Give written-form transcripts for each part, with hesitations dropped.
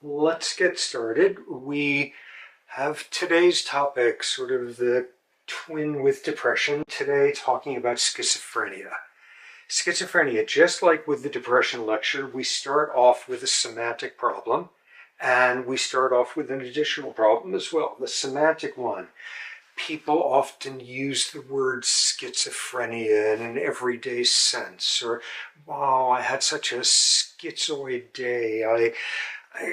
let's get started. We have today's topic, sort of the twin with depression, today talking about schizophrenia. Schizophrenia, just like with the depression lecture, we start off with a semantic problem, and we start off with an additional problem as well, the semantic one. People often use the word schizophrenia in an everyday sense, or, wow, I had such a schizoid day. I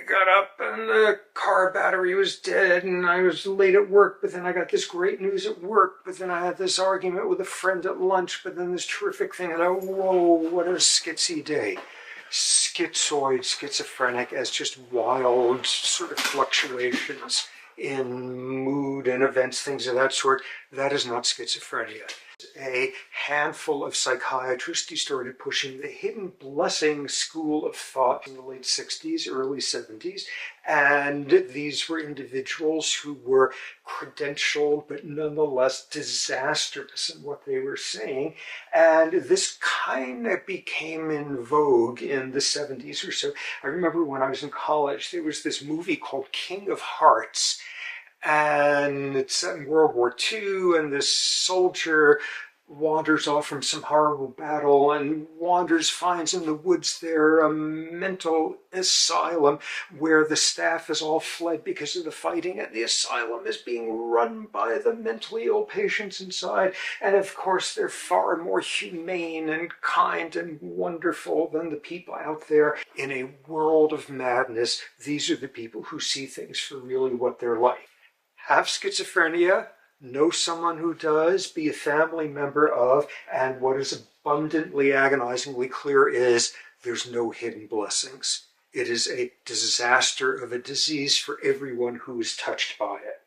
got up and the car battery was dead and I was late at work, but then I got this great news at work, but then I had this argument with a friend at lunch, but then this terrific thing, and whoa, what a schizzy day. Schizoid, schizophrenic as just wild sort of fluctuations in mood and events, things of that sort. That is not schizophrenia. A handful of psychiatrists who started pushing the hidden blessing school of thought in the late 60s, early 70s, and these were individuals who were credentialed but nonetheless disastrous in what they were saying, and this kind of became in vogue in the 70s or so. I remember when I was in college, there was this movie called King of Hearts, and it's set in World War II, and this soldier wanders off from some horrible battle and finds in the woods there a mental asylum where the staff has all fled because of the fighting, and the asylum is being run by the mentally ill patients inside, and of course they're far more humane and kind and wonderful than the people out there. In a world of madness, these are the people who see things for really what they're like. Have schizophrenia, know someone who does, be a family member of, and what is abundantly, agonizingly clear is there's no hidden blessings. It is a disaster of a disease for everyone who is touched by it.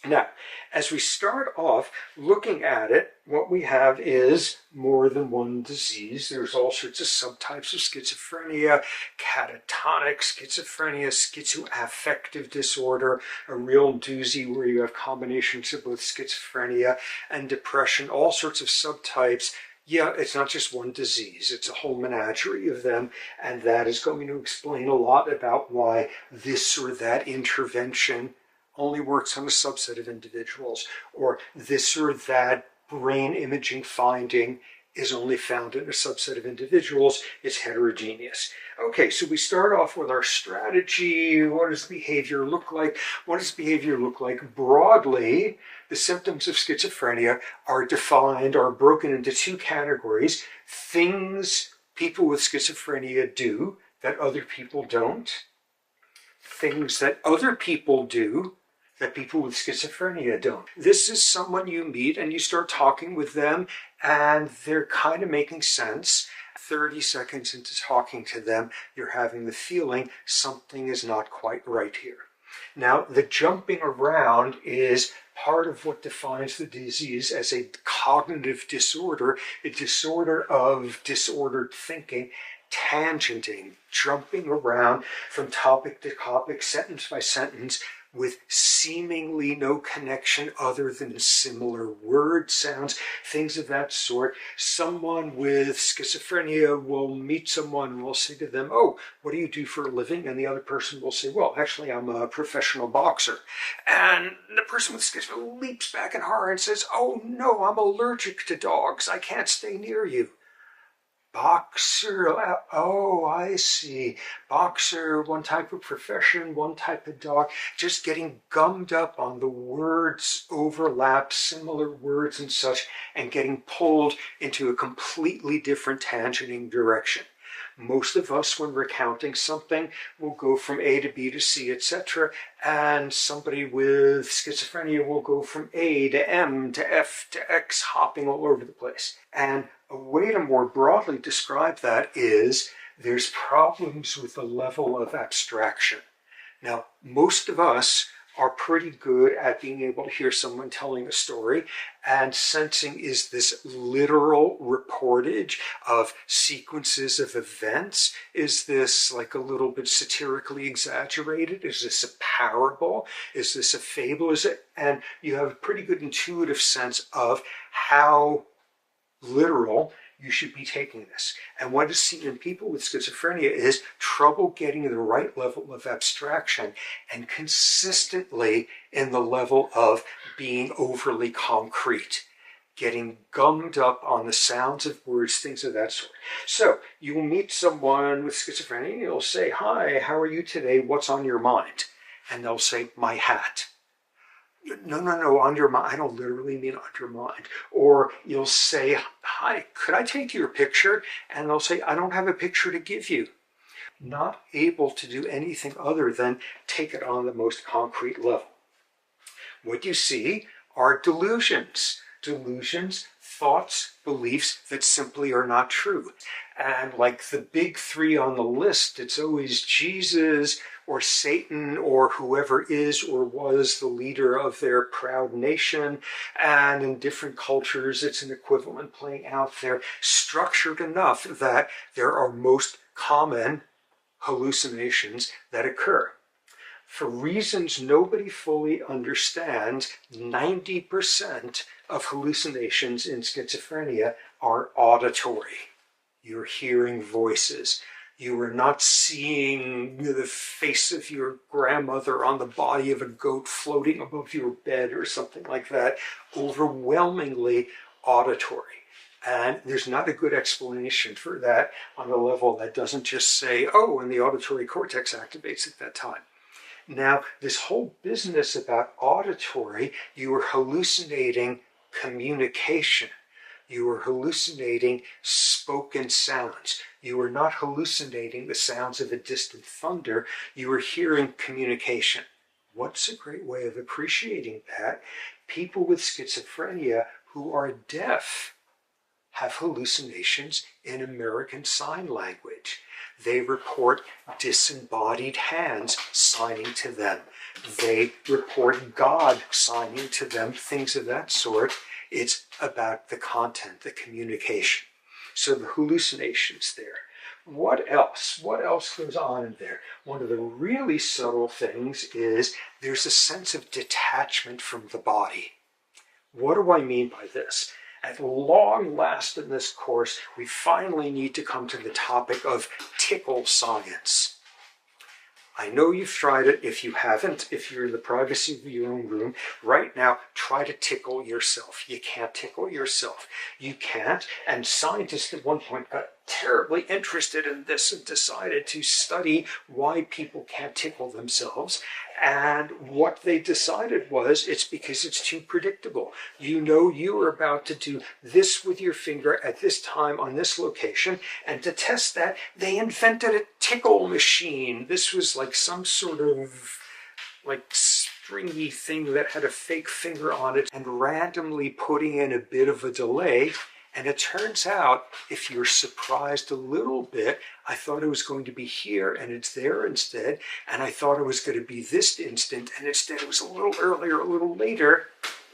Now, as we start off looking at it, what we have is more than one disease. There's all sorts of subtypes of schizophrenia: catatonic schizophrenia, schizoaffective disorder, a real doozy where you have combinations of both schizophrenia and depression, all sorts of subtypes. Yeah, it's not just one disease, it's a whole menagerie of them, and that is going to explain a lot about why this or that intervention only works on a subset of individuals, or this or that brain imaging finding is only found in a subset of individuals. It's heterogeneous. Okay, so we start off with our strategy. What does behavior look like? What does behavior look like broadly? The symptoms of schizophrenia are broken into two categories: things people with schizophrenia do that other people don't, things that other people do that people with schizophrenia don't. This is someone you meet and you start talking with them and they're kind of making sense. 30 seconds into talking to them, you're having the feeling something is not quite right here. Now, the jumping around is part of what defines the disease as a cognitive disorder, a disorder of disordered thinking, tangenting, jumping around from topic to topic, sentence by sentence, with seemingly no connection other than similar word sounds, things of that sort. Someone with schizophrenia will meet someone and will say to them, "Oh, what do you do for a living?" And the other person will say, "Well, actually, I'm a professional boxer." And the person with schizophrenia leaps back in horror and says, "Oh no, I'm allergic to dogs. I can't stay near you." Boxer, oh, I see. Boxer, one type of profession, one type of dog, just getting gummed up on the words overlap, similar words and such, and getting pulled into a completely different tangenting direction. Most of us, when recounting something, will go from A to B to C, etc., and somebody with schizophrenia will go from A to M to F to X, hopping all over the place. And a way to more broadly describe that is there's problems with the level of abstraction. Now, most of us are pretty good at being able to hear someone telling a story and sensing, is this literal reportage of sequences of events? Is this like a little bit satirically exaggerated? Is this a parable? Is this a fable? And you have a pretty good intuitive sense of how literal you should be taking this. And what is seen in people with schizophrenia is trouble getting the right level of abstraction and consistently in the level of being overly concrete, getting gummed up on the sounds of words, things of that sort. So you'll meet someone with schizophrenia and you'll say, "Hi, how are you today? What's on your mind?" And they'll say, "My hat." No, on your mind. I don't literally mean on your mind. Or you'll say, "Hi, could I take your picture?" And they'll say, "I don't have a picture to give you." Not able to do anything other than take it on the most concrete level. What you see are delusions. Delusions, thoughts, beliefs that simply are not true. And like the big three on the list, it's always Jesus or Satan or whoever is or was the leader of their proud nation. And in different cultures, it's an equivalent playing out there, structured enough that there are most common hallucinations that occur. For reasons nobody fully understands, 90% of hallucinations in schizophrenia are auditory. You're hearing voices. You are not seeing the face of your grandmother on the body of a goat floating above your bed or something like that. Overwhelmingly auditory. And there's not a good explanation for that on a level that doesn't just say, "Oh, and the auditory cortex activates at that time." Now, this whole business about auditory, you are hallucinating communication. You are hallucinating spoken sounds. You are not hallucinating the sounds of a distant thunder. You are hearing communication. What's a great way of appreciating that? People with schizophrenia who are deaf have hallucinations in American Sign Language. They report disembodied hands signing to them. They report God signing to them, things of that sort. It's about the content, the communication. So the hallucinations there. What else? What else goes on in there? One of the really subtle things is there's a sense of detachment from the body. What do I mean by this? At long last in this course, we finally need to come to the topic of tickle science. I know you've tried it. If you haven't, if you're in the privacy of your own room, right now, try to tickle yourself. You can't tickle yourself. You can't. And scientists at one point got terribly interested in this and decided to study why people can't tickle themselves. And what they decided was it's because it's too predictable. You know you are about to do this with your finger at this time on this location. And to test that, they invented a tickle machine. This was like some sort of like stringy thing that had a fake finger on it and randomly putting in a bit of a delay. And it turns out, if you're surprised a little bit, I thought it was going to be here and it's there instead. And I thought it was going to be this instant and instead it was a little earlier, a little later.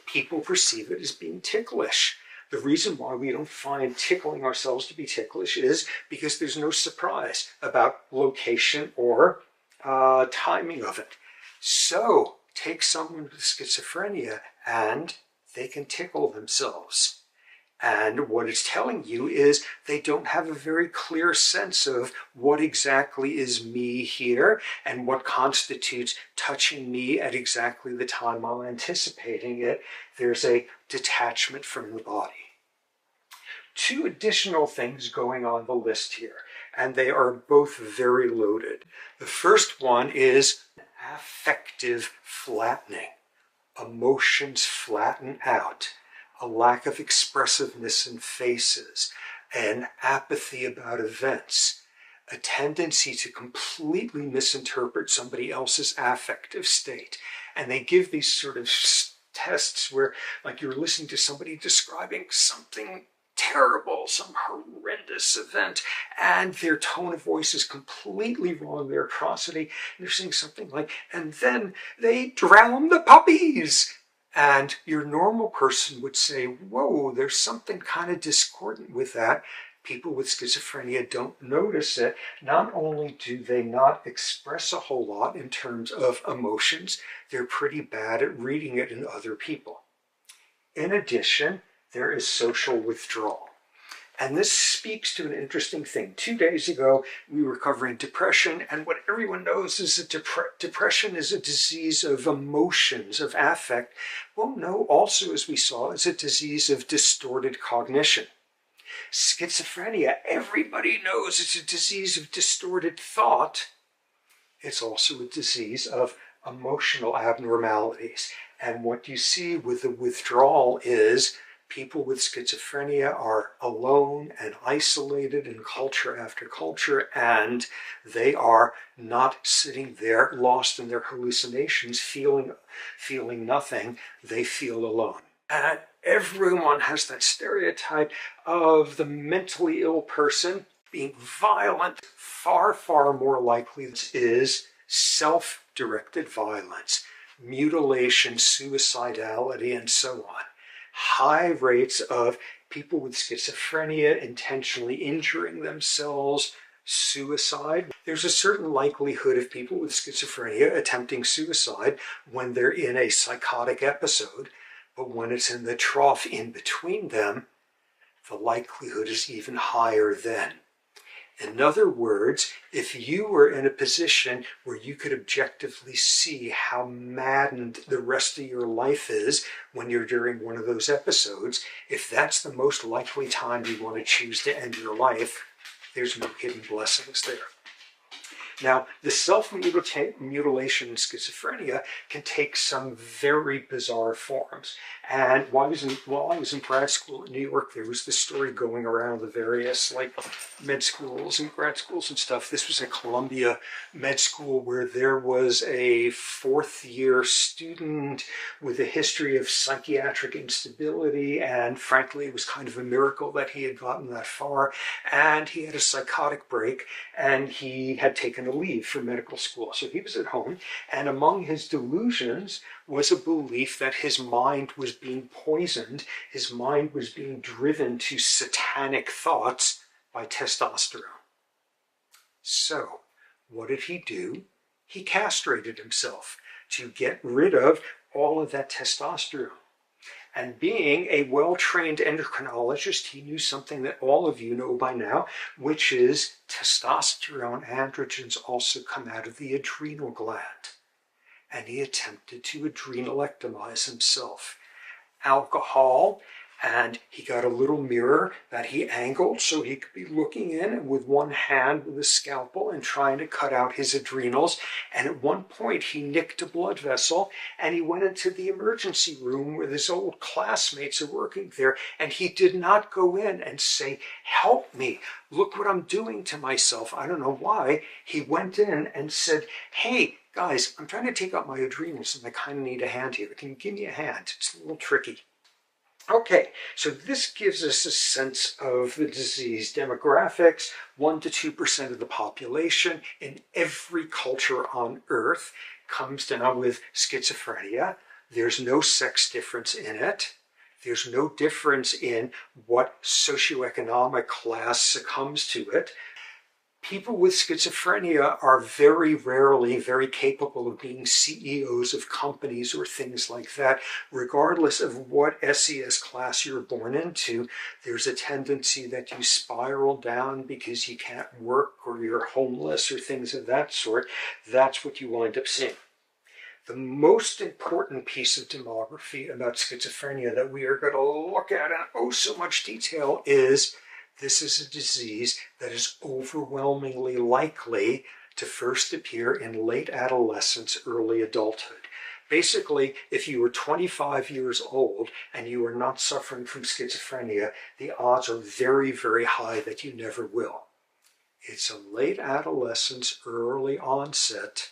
People perceive it as being ticklish. The reason why we don't find tickling ourselves to be ticklish is because there's no surprise about location or timing of it. So take someone with schizophrenia and they can tickle themselves. And what it's telling you is they don't have a very clear sense of what exactly is me here and what constitutes touching me at exactly the time I'm anticipating it. There's a detachment from the body. Two additional things going on the list here, and they are both very loaded. The first one is affective flattening. Emotions flatten out. A lack of expressiveness in faces, an apathy about events, a tendency to completely misinterpret somebody else's affective state. And they give these sort of tests where, like, you're listening to somebody describing something terrible, some horrendous event, and their tone of voice is completely wrong, their atrocity. And they're saying something like, and then they drown the puppies. And your normal person would say, whoa, there's something kind of discordant with that. People with schizophrenia don't notice it. Not only do they not express a whole lot in terms of emotions, they're pretty bad at reading it in other people. In addition, there is social withdrawal. And this speaks to an interesting thing. 2 days ago, we were covering depression, and what everyone knows is that depression is a disease of emotions, of affect. Well, no, also, as we saw, it's a disease of distorted cognition. Schizophrenia, everybody knows it's a disease of distorted thought. It's also a disease of emotional abnormalities. And what you see with the withdrawal is people with schizophrenia are alone and isolated in culture after culture, and they are not sitting there lost in their hallucinations, feeling nothing. They feel alone. And everyone has that stereotype of the mentally ill person being violent. Far, far more likely is self-directed violence, mutilation, suicidality, and so on. High rates of people with schizophrenia intentionally injuring themselves, suicide. There's a certain likelihood of people with schizophrenia attempting suicide when they're in a psychotic episode, but when it's in the trough in between them, the likelihood is even higher then. In other words, if you were in a position where you could objectively see how maddened the rest of your life is when you're during one of those episodes, if that's the most likely time you want to choose to end your life, there's no hidden blessings there. Now, the self-mutilation in schizophrenia can take some very bizarre forms. And while I was in grad school in New York, there was this story going around the various med schools and grad schools and stuff. This was at Columbia Med School, where there was a fourth-year student with a history of psychiatric instability, and frankly, it was kind of a miracle that he had gotten that far. And he had a psychotic break, and he had taken a leave for medical school. So he was at home, and among his delusions was a belief that his mind was being poisoned, his mind was being driven to satanic thoughts by testosterone. So, what did he do? He castrated himself to get rid of all of that testosterone. And being a well-trained endocrinologist, he knew something that all of you know by now, which is testosterone androgens also come out of the adrenal gland. And he attempted to adrenalectomize himself. Alcohol, and he got a little mirror that he angled so he could be looking in with one hand with a scalpel and trying to cut out his adrenals. And at one point he nicked a blood vessel, and he went into the emergency room where his old classmates are working there, and he did not go in and say, "Help me, look what I'm doing to myself." I don't know why. He went in and said, "Hey, guys, I'm trying to take out my adrenals and I kind of need a hand here. Can you give me a hand? It's a little tricky." Okay, so this gives us a sense of the disease demographics. 1 to 2% of the population in every culture on Earth comes down with schizophrenia. There's no sex difference in it. There's no difference in what socioeconomic class succumbs to it. People with schizophrenia are very rarely very capable of being CEOs of companies or things like that. Regardless of what SES class you're born into, there's a tendency that you spiral down because you can't work or you're homeless or things of that sort. That's what you wind up seeing. The most important piece of demography about schizophrenia that we are going to look at in so much detail is this is a disease that is overwhelmingly likely to first appear in late adolescence, early adulthood. Basically, if you were 25 years old and you are not suffering from schizophrenia, the odds are very, very high that you never will. It's a late adolescence, early onset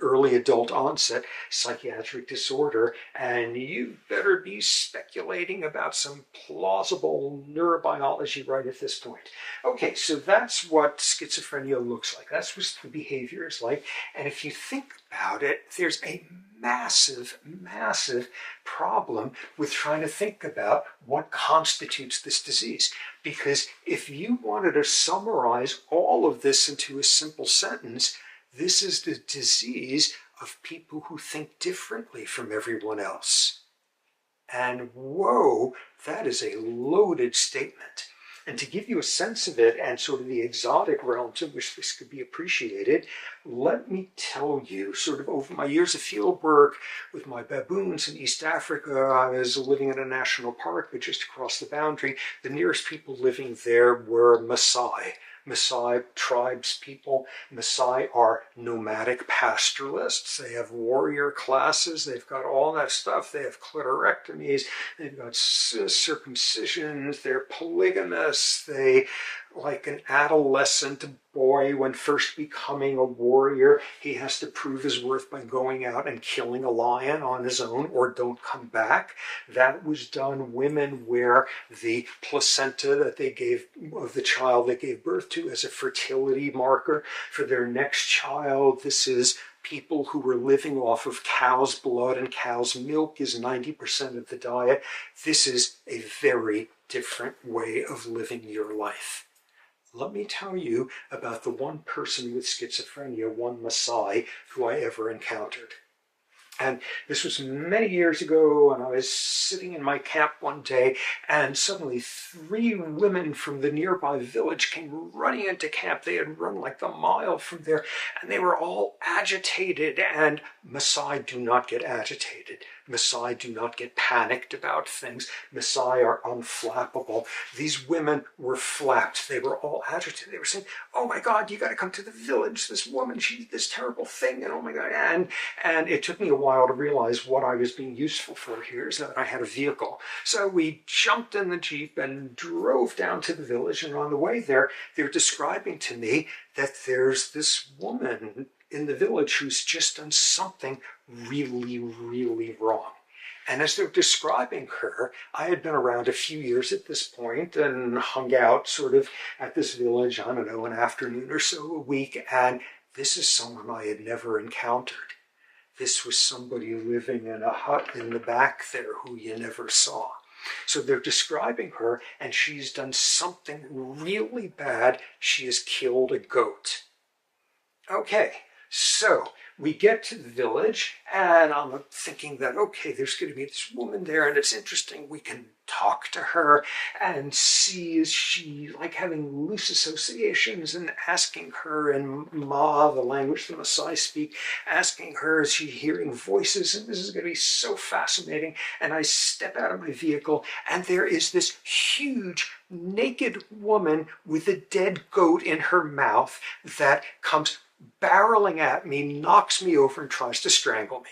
early adult onset psychiatric disorder, and you better be speculating about some plausible neurobiology right at this point. Okay, so that's what schizophrenia looks like. That's what the behavior is like. And if you think about it, there's a massive, massive problem with trying to think about what constitutes this disease. Because if you wanted to summarize all of this into a simple sentence, this is the disease of people who think differently from everyone else. And whoa, that is a loaded statement. And to give you a sense of it and sort of the exotic realms in which this could be appreciated, let me tell you, sort of over my years of field work with my baboons in East Africa, I was living in a national park, but just across the boundary, the nearest people living there were Maasai. Maasai tribes people. Maasai are nomadic pastoralists. They have warrior classes. They've got all that stuff. They have clitorectomies. They've got circumcisions. They're polygamous. They, like an adolescent boy, when first becoming a warrior, he has to prove his worth by going out and killing a lion on his own or don't come back. That was done. Women wear the placenta that they gave of the child they gave birth to as a fertility marker for their next child. This is people who were living off of cow's blood, and cow's milk is 90% of the diet. This is a very different way of living your life. Let me tell you about the one person with schizophrenia, one Maasai, who I ever encountered. And this was many years ago, and I was sitting in my camp one day, and suddenly 3 women from the nearby village came running into camp. They had run like a mile from there, and they were all agitated. And Maasai do not get agitated. Maasai do not get panicked about things. Maasai are unflappable. These women were flapped. They were all agitated. They were saying, "Oh my God, you got to come to the village. This woman, she did this terrible thing, and oh my God." And it took me a while to realize what I was being useful for here is that I had a vehicle. So we jumped in the Jeep and drove down to the village. And on the way there, they're describing to me that there's this woman in the village who's just done something really, really wrong. And as they're describing her, I had been around a few years at this point and hung out sort of at this village, I don't know, an afternoon or so a week. And this is someone I had never encountered. This was somebody living in a hut in the back there who you never saw. So they're describing her, and she's done something really bad. She has killed a goat. Okay, so we get to the village, and I'm thinking that, okay, there's going to be this woman there, and it's interesting. We can talk to her and see, is she like having loose associations, and asking her in Ma, the language the Maasai speak, asking her, is she hearing voices? And this is going to be so fascinating. And I step out of my vehicle, and there is this huge naked woman with a dead goat in her mouth that comes barreling at me, knocks me over, and tries to strangle me.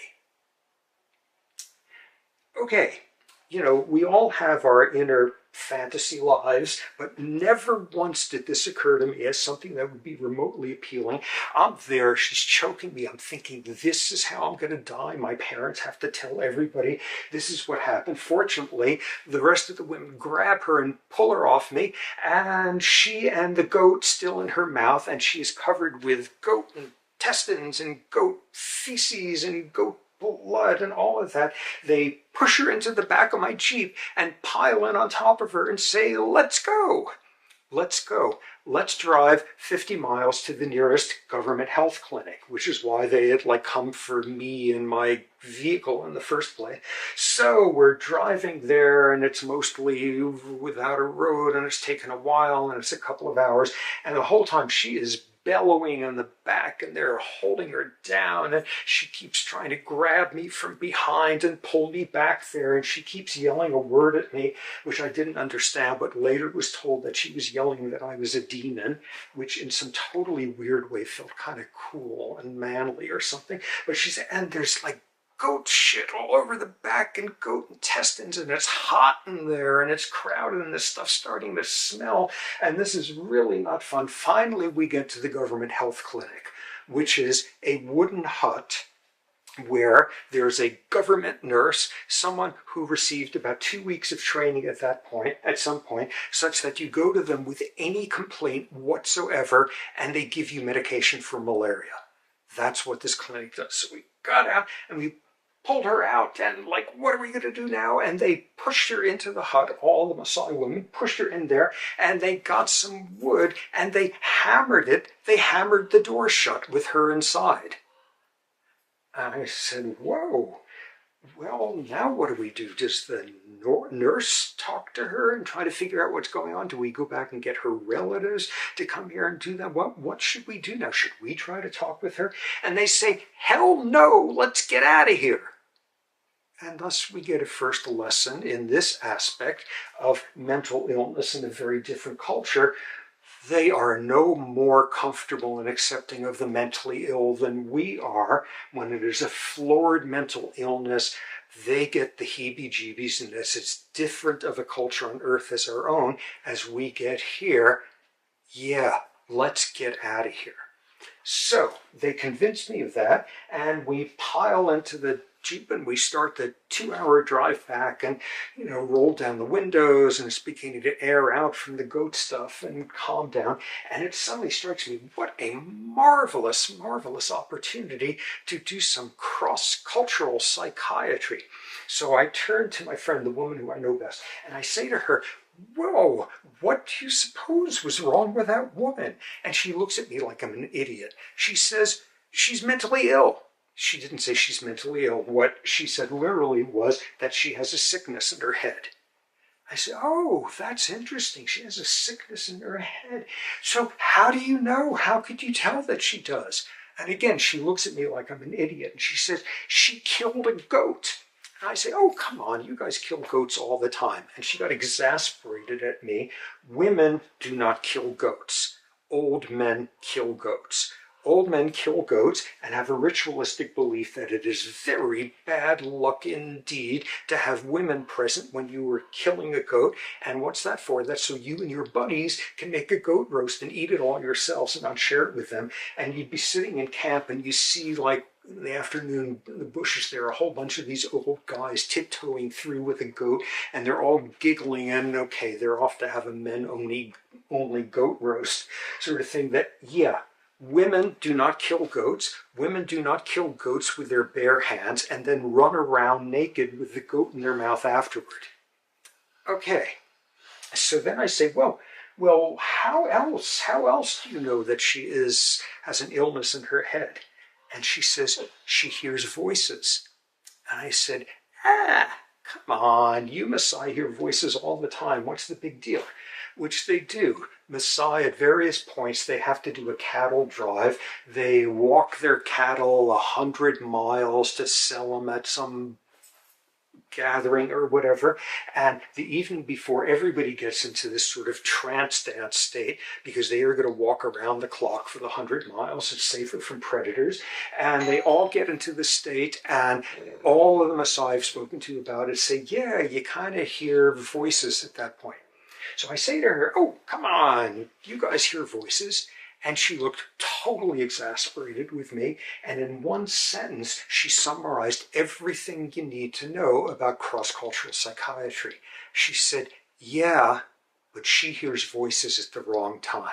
Okay, you know, we all have our inner fantasy lives, but never once did this occur to me as something that would be remotely appealing. I'm there, she's choking me. I'm thinking, this is how I'm going to die. My parents have to tell everybody this is what happened. Fortunately, the rest of the women grab her and pull her off me, and she and the goat still in her mouth, and she is covered with goat intestines and goat feces and goat blood and all of that. They push her into the back of my Jeep and pile in on top of her and say, "Let's go. Let's go. Let's drive 50 miles to the nearest government health clinic," which is why they had come for me in my vehicle in the first place. So we're driving there, and it's mostly without a road, and it's taken a while, and it's a couple of hours, and the whole time she is bellowing in the back, and they're holding her down, and she keeps trying to grab me from behind and pull me back there, and she keeps yelling a word at me, which I didn't understand, but later was told that she was yelling that I was a demon, which in some totally weird way felt kind of cool and manly or something. But she said, and there's goat shit all over the back and goat intestines, and it's hot in there, and it's crowded, and this stuff's starting to smell, and this is really not fun. Finally, we get to the government health clinic, which is a wooden hut where there's a government nurse, someone who received about 2 weeks of training at some point, such that you go to them with any complaint whatsoever, and they give you medication for malaria. That's what this clinic does. So we got out, and we pulled her out, and what are we going to do now? And they pushed her into the hut. All the Maasai women pushed her in there, and they got some wood, and they hammered it. They hammered the door shut with her inside. And I said, whoa, well, now what do we do? Does the nurse talk to her and try to figure out what's going on? Do we go back and get her relatives to come here and do that? What should we do now? Should we try to talk with her? And they say, hell no, let's get out of here. And thus we get a first lesson in this aspect of mental illness in a very different culture. They are no more comfortable and accepting of the mentally ill than we are. When it is a florid mental illness, they get the heebie-jeebies, and as it's different of a culture on earth as our own, as we get here, yeah, let's get out of here. So they convinced me of that, and we pile into the Jeep and we start the 2-hour drive back, and roll down the windows, and it's beginning to air out from the goat stuff and calm down. And it suddenly strikes me, what a marvelous, marvelous opportunity to do some cross-cultural psychiatry. So I turn to my friend, the woman who I know best, and I say to her, whoa, what do you suppose was wrong with that woman? And she looks at me like I'm an idiot. She says, she's mentally ill. She didn't say she's mentally ill. What she said literally was that she has a sickness in her head. I said, oh, that's interesting. She has a sickness in her head. So how do you know? How could you tell that she does? And again, she looks at me like I'm an idiot. And she says, she killed a goat. And I say, oh, come on, you guys kill goats all the time. And she got exasperated at me. Women do not kill goats. Old men kill goats. Old men kill goats and have a ritualistic belief that it is very bad luck indeed to have women present when you were killing a goat. And what's that for? That's so you and your buddies can make a goat roast and eat it all yourselves and not share it with them. And you'd be sitting in camp and you see, like, in the afternoon, in the bushes there, a whole bunch of these old guys tiptoeing through with a goat, and they're all giggling, and okay, they're off to have a men-only goat roast sort of thing. That, yeah, women do not kill goats. Women do not kill goats with their bare hands and then run around naked with the goat in their mouth afterward. Okay, so then I say, well, how else do you know that she has an illness in her head? And she says, she hears voices. And I said, come on, you Maasai hear voices all the time. What's the big deal? Which they do. Maasai, at various points, they have to do a cattle drive. They walk their cattle 100 miles to sell them at some gathering or whatever, and the evening before, everybody gets into this sort of trance dance state because they are going to walk around the clock for the 100 miles. It's safer from predators, and they all get into the state, and all of the Maasai I've spoken to about it say, yeah, you kind of hear voices at that point. So I say to her, oh, come on, you guys hear voices? And she looked totally exasperated with me, and in one sentence, she summarized everything you need to know about cross-cultural psychiatry. She said, yeah, but she hears voices at the wrong time.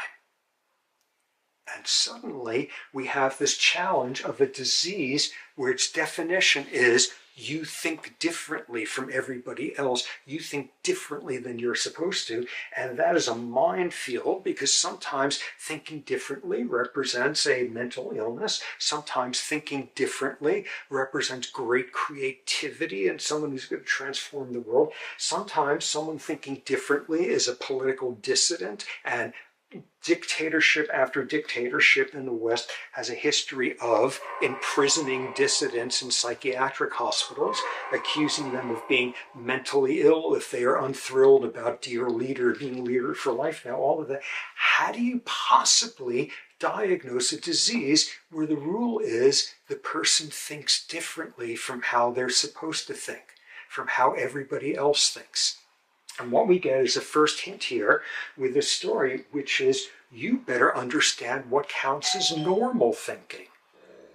And suddenly, we have this challenge of a disease where its definition is you think differently from everybody else. You think differently than you're supposed to. And that is a minefield, because sometimes thinking differently represents a mental illness. Sometimes thinking differently represents great creativity and someone who's going to transform the world. Sometimes someone thinking differently is a political dissident, and dictatorship after dictatorship in the West has a history of imprisoning dissidents in psychiatric hospitals, accusing them of being mentally ill if they are unthrilled about dear leader being leader for life now, all of that. How do you possibly diagnose a disease where the rule is the person thinks differently from how they're supposed to think, from how everybody else thinks? And what we get is a first hint here with this story, which is you better understand what counts as normal thinking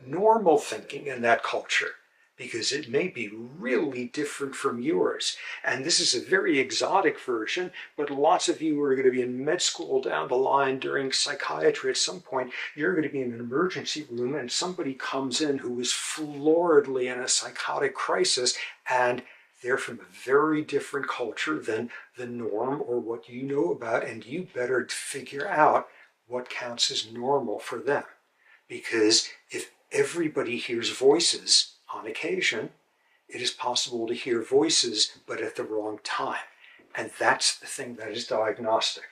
in that culture, because it may be really different from yours. And this is a very exotic version, but lots of you are going to be in med school down the line during psychiatry at some point. You're going to be in an emergency room and somebody comes in who is floridly in a psychotic crisis, and they're from a very different culture than the norm or what you know about, and you better figure out what counts as normal for them. Because if everybody hears voices on occasion, it is possible to hear voices, but at the wrong time. And that's the thing that is diagnostic.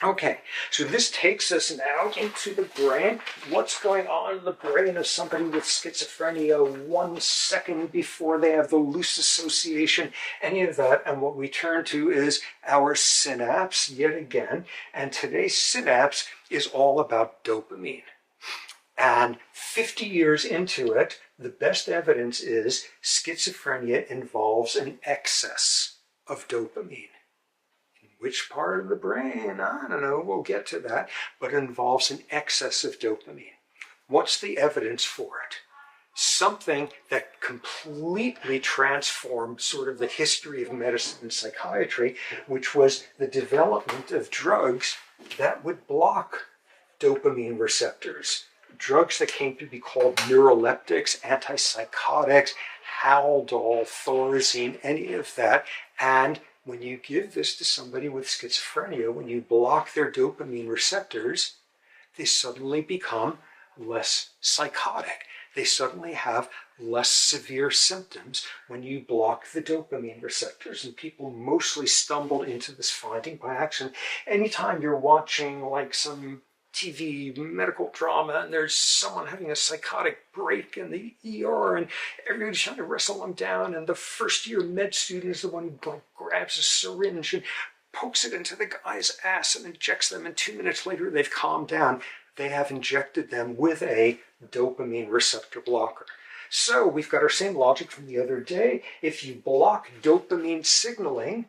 Okay, so this takes us now into the brain. What's going on in the brain of somebody with schizophrenia 1 second before they have the loose association, any of that. And what we turn to is our synapse yet again. And today's synapse is all about dopamine. And 50 years into it, the best evidence is schizophrenia involves an excess of dopamine. Which part of the brain? I don't know, we'll get to that, but it involves an excess of dopamine. What's the evidence for it? Something that completely transformed sort of the history of medicine and psychiatry, which was the development of drugs that would block dopamine receptors. Drugs that came to be called neuroleptics, antipsychotics, Haldol, Thorazine, any of that, and when you give this to somebody with schizophrenia, when you block their dopamine receptors, they suddenly become less psychotic. They suddenly have less severe symptoms when you block the dopamine receptors. And people mostly stumbled into this finding by accident. Anytime you're watching like some TV medical drama and there's someone having a psychotic break in the ER and everybody's trying to wrestle them down, and the first year med student is the one who grabs a syringe and pokes it into the guy's ass and injects them, and 2 minutes later they've calmed down. They have injected them with a dopamine receptor blocker. So we've got our same logic from the other day. If you block dopamine signaling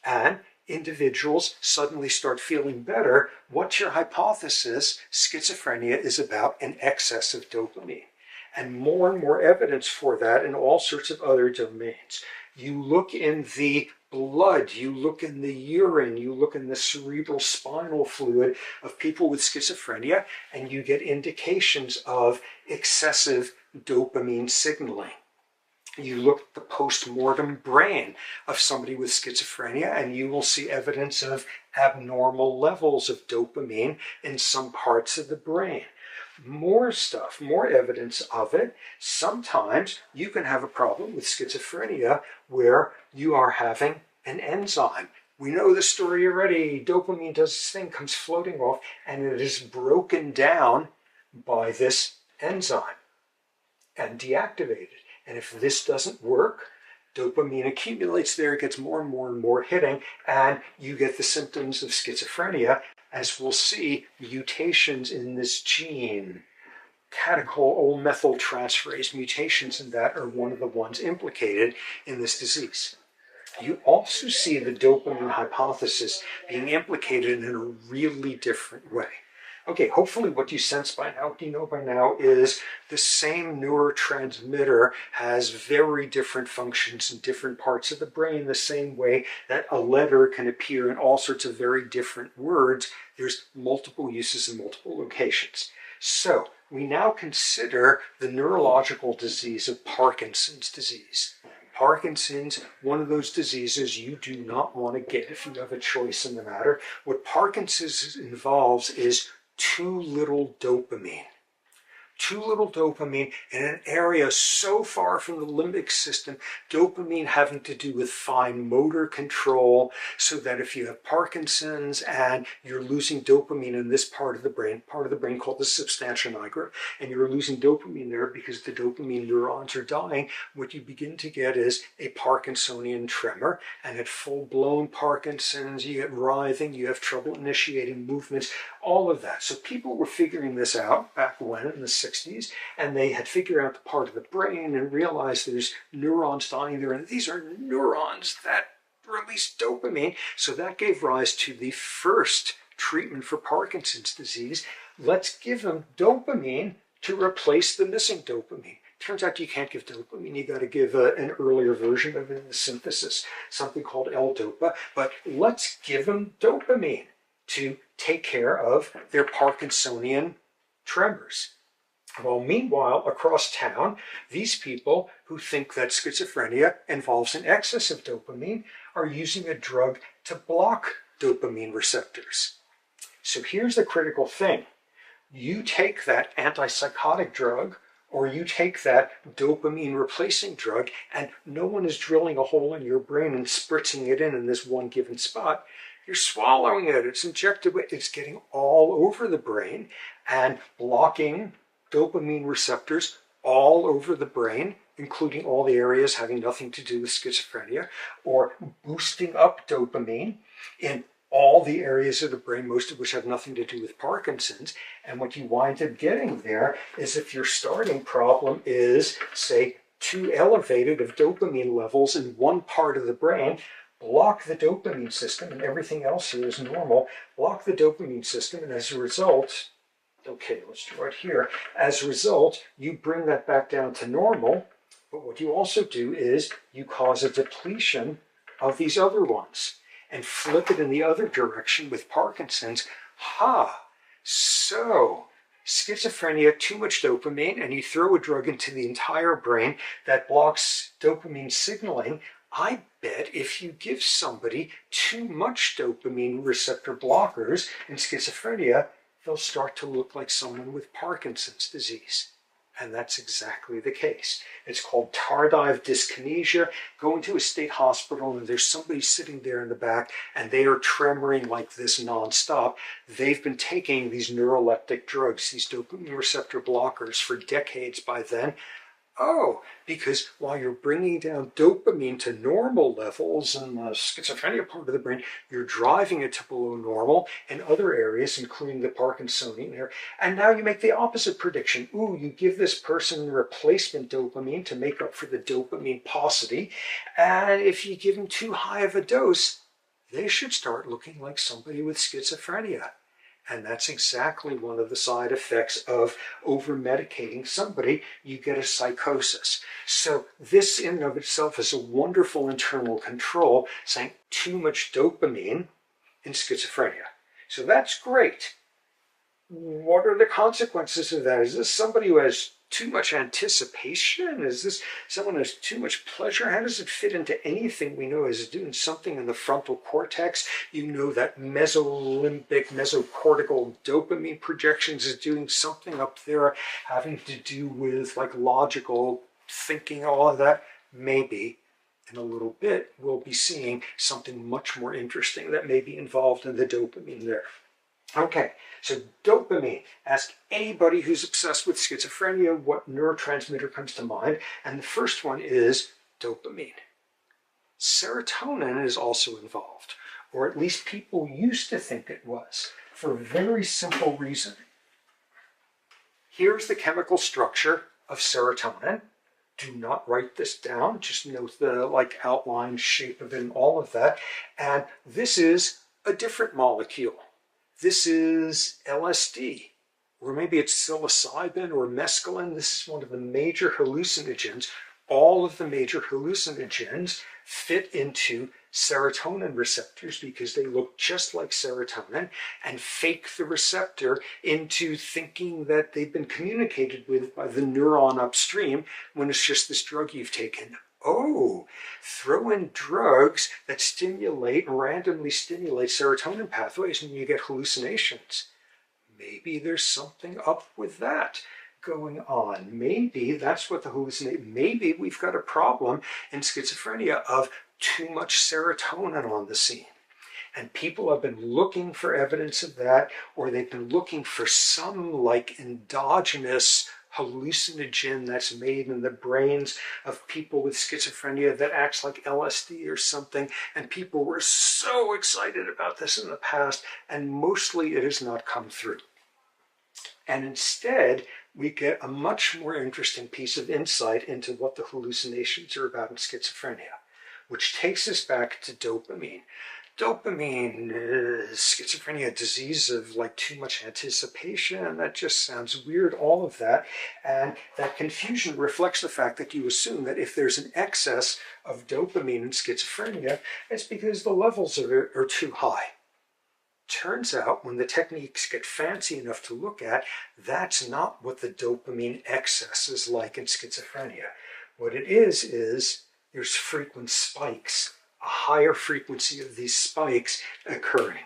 and individuals suddenly start feeling better, what's your hypothesis? Schizophrenia is about an excess of dopamine. And more evidence for that in all sorts of other domains. You look in the blood, you look in the urine, you look in the cerebral spinal fluid of people with schizophrenia, and you get indications of excessive dopamine signaling. You look at the post-mortem brain of somebody with schizophrenia and you will see evidence of abnormal levels of dopamine in some parts of the brain. More stuff, more evidence of it. Sometimes you can have a problem with schizophrenia where you are having an enzyme. We know the story already. Dopamine does this thing, comes floating off, and it is broken down by this enzyme and deactivated. And if this doesn't work, dopamine accumulates there, it gets more and more hitting, and you get the symptoms of schizophrenia, as we'll see, mutations in this gene. Catechol methyltransferase mutations in that are one of the ones implicated in this disease. You also see the dopamine hypothesis being implicated in a really different way. Okay, hopefully what you sense by now, what you know by now, is the same neurotransmitter has very different functions in different parts of the brain, the same way that a letter can appear in all sorts of very different words. There's multiple uses in multiple locations. So we now consider the neurological disease of Parkinson's disease. Parkinson's, one of those diseases you do not want to get if you have a choice in the matter. What Parkinson's involves is too little dopamine. Too little dopamine in an area so far from the limbic system, dopamine having to do with fine motor control, so that if you have Parkinson's and you're losing dopamine in this part of the brain called the substantia nigra, and you're losing dopamine there because the dopamine neurons are dying, what you begin to get is a Parkinsonian tremor, and at full-blown Parkinson's, you get writhing, you have trouble initiating movements, all of that. So people were figuring this out back when, in the 60s, and they had figured out the part of the brain and realized there's neurons dying there, and these are neurons that release dopamine. So that gave rise to the first treatment for Parkinson's disease. Let's give them dopamine to replace the missing dopamine. Turns out you can't give dopamine. You got to give an earlier version of it in the synthesis, something called L-DOPA. But let's give them dopamine to take care of their Parkinsonian tremors. Well, meanwhile, across town, these people who think that schizophrenia involves an excess of dopamine are using a drug to block dopamine receptors. So here's the critical thing. You take that antipsychotic drug Or you take that dopamine replacing drug and no one is drilling a hole in your brain and spritzing it in this one given spot. You're swallowing it, it's injected, it's getting all over the brain and blocking dopamine receptors all over the brain, including all the areas having nothing to do with schizophrenia, or boosting up dopamine in all the areas of the brain, most of which have nothing to do with Parkinson's. And what you wind up getting there is, if your starting problem is, say, too elevated of dopamine levels in one part of the brain, block the dopamine system, and everything else here is normal, block the dopamine system, and as a result, okay, let's do right here, as a result, you bring that back down to normal, but what you also do is you cause a depletion of these other ones and flip it in the other direction with Parkinson's. So schizophrenia, too much dopamine, and you throw a drug into the entire brain that blocks dopamine signaling. I bet if you give somebody too much dopamine receptor blockers in schizophrenia, they'll start to look like someone with Parkinson's disease. And that's exactly the case. It's called tardive dyskinesia. Go into a state hospital and there's somebody sitting there in the back and they are tremoring like this nonstop. They've been taking these neuroleptic drugs, these dopamine receptor blockers, for decades by then. Oh, because while you're bringing down dopamine to normal levels in the schizophrenia part of the brain, you're driving it to below normal in other areas, including the Parkinsonian area. And now you make the opposite prediction. Ooh, you give this person replacement dopamine to make up for the dopamine paucity. And if you give them too high of a dose, they should start looking like somebody with schizophrenia. And that's exactly one of the side effects of over-medicating somebody. You get a psychosis. So this in and of itself is a wonderful internal control, saying too much dopamine in schizophrenia. So that's great. What are the consequences of that? Is this somebody who has too much anticipation? Is this someone who has too much pleasure? How does it fit into anything we know is doing something in the frontal cortex? You know that mesolimbic, mesocortical dopamine projections is doing something up there having to do with like logical thinking, all of that. Maybe in a little bit we'll be seeing something much more interesting that may be involved in the dopamine there. Okay, so dopamine. Ask anybody who's obsessed with schizophrenia what neurotransmitter comes to mind, and the first one is dopamine. Serotonin is also involved, or at least people used to think it was, for a very simple reason. Here's the chemical structure of serotonin. Do not write this down, just note the outline, shape of it, and all of that. And this is a different molecule. This is LSD, or maybe it's psilocybin or mescaline. This is one of the major hallucinogens. All of the major hallucinogens fit into serotonin receptors because they look just like serotonin and fake the receptor into thinking that they've been communicated with by the neuron upstream when it's just this drug you've taken. Oh, throw in drugs that randomly stimulate serotonin pathways and you get hallucinations. Maybe there's something up with that going on. Maybe that's what the hallucination, maybe we've got a problem in schizophrenia of too much serotonin on the scene. And people have been looking for evidence of that, or they've been looking for some endogenous hallucinogen that's made in the brains of people with schizophrenia that acts like LSD or something, and people were so excited about this in the past, and mostly it has not come through. And instead, we get a much more interesting piece of insight into what the hallucinations are about in schizophrenia, which takes us back to dopamine. Dopamine is schizophrenia, disease of too much anticipation. That just sounds weird, all of that. And that confusion reflects the fact that you assume that if there's an excess of dopamine in schizophrenia, it's because the levels of it are too high. Turns out when the techniques get fancy enough to look at, that's not what the dopamine excess is like in schizophrenia. What it is there's frequent spikes, a higher frequency of these spikes occurring.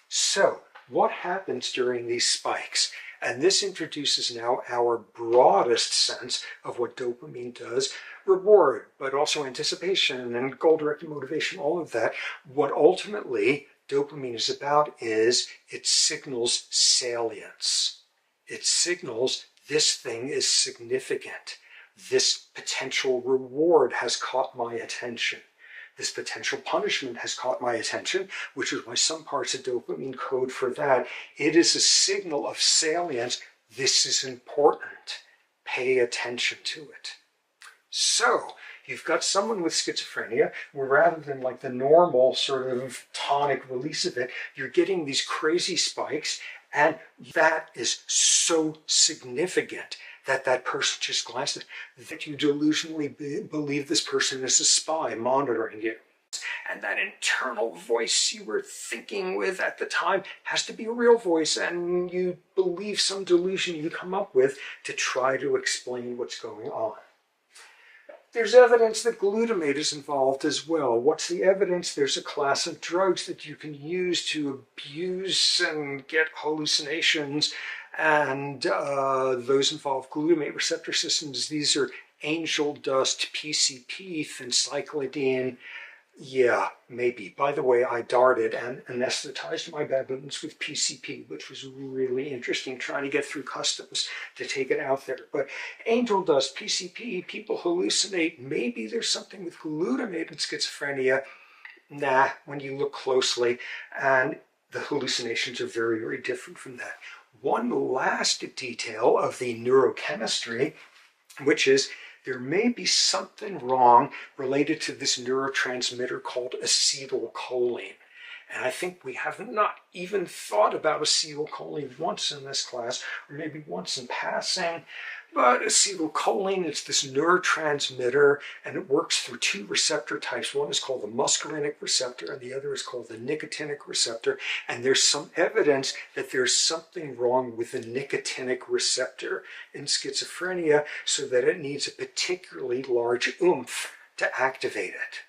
So what happens during these spikes? And this introduces now our broadest sense of what dopamine does. Reward, but also anticipation and goal-directed motivation, all of that. What ultimately dopamine is about is it signals salience. It signals this thing is significant. This potential reward has caught my attention. This potential punishment has caught my attention, which is why some parts of dopamine code for that. It is a signal of salience. This is important. Pay attention to it. So, you've got someone with schizophrenia where rather than like the normal sort of tonic release of it, you're getting these crazy spikes, and that is so significant that that person just glances, that you delusionally believe this person is a spy monitoring you. And that internal voice you were thinking with at the time has to be a real voice, and you believe some delusion you come up with to try to explain what's going on. There's evidence that glutamate is involved as well. What's the evidence? There's a class of drugs that you can use to abuse and get hallucinations, and those involve glutamate receptor systems. These are angel dust, PCP, phencyclidine. Yeah, maybe. By the way, I darted and anesthetized my baboons with PCP, which was really interesting, trying to get through customs to take it out there. But angel dust, PCP, people hallucinate. Maybe there's something with glutamate in schizophrenia. Nah, when you look closely, and the hallucinations are very, very different from that. One last detail of the neurochemistry, which is there may be something wrong related to this neurotransmitter called acetylcholine. And I think we have not even thought about acetylcholine once in this class, or maybe once in passing. But acetylcholine, it's this neurotransmitter, and it works through two receptor types. One is called the muscarinic receptor, and the other is called the nicotinic receptor. And there's some evidence that there's something wrong with the nicotinic receptor in schizophrenia, so that it needs a particularly large oomph to activate it.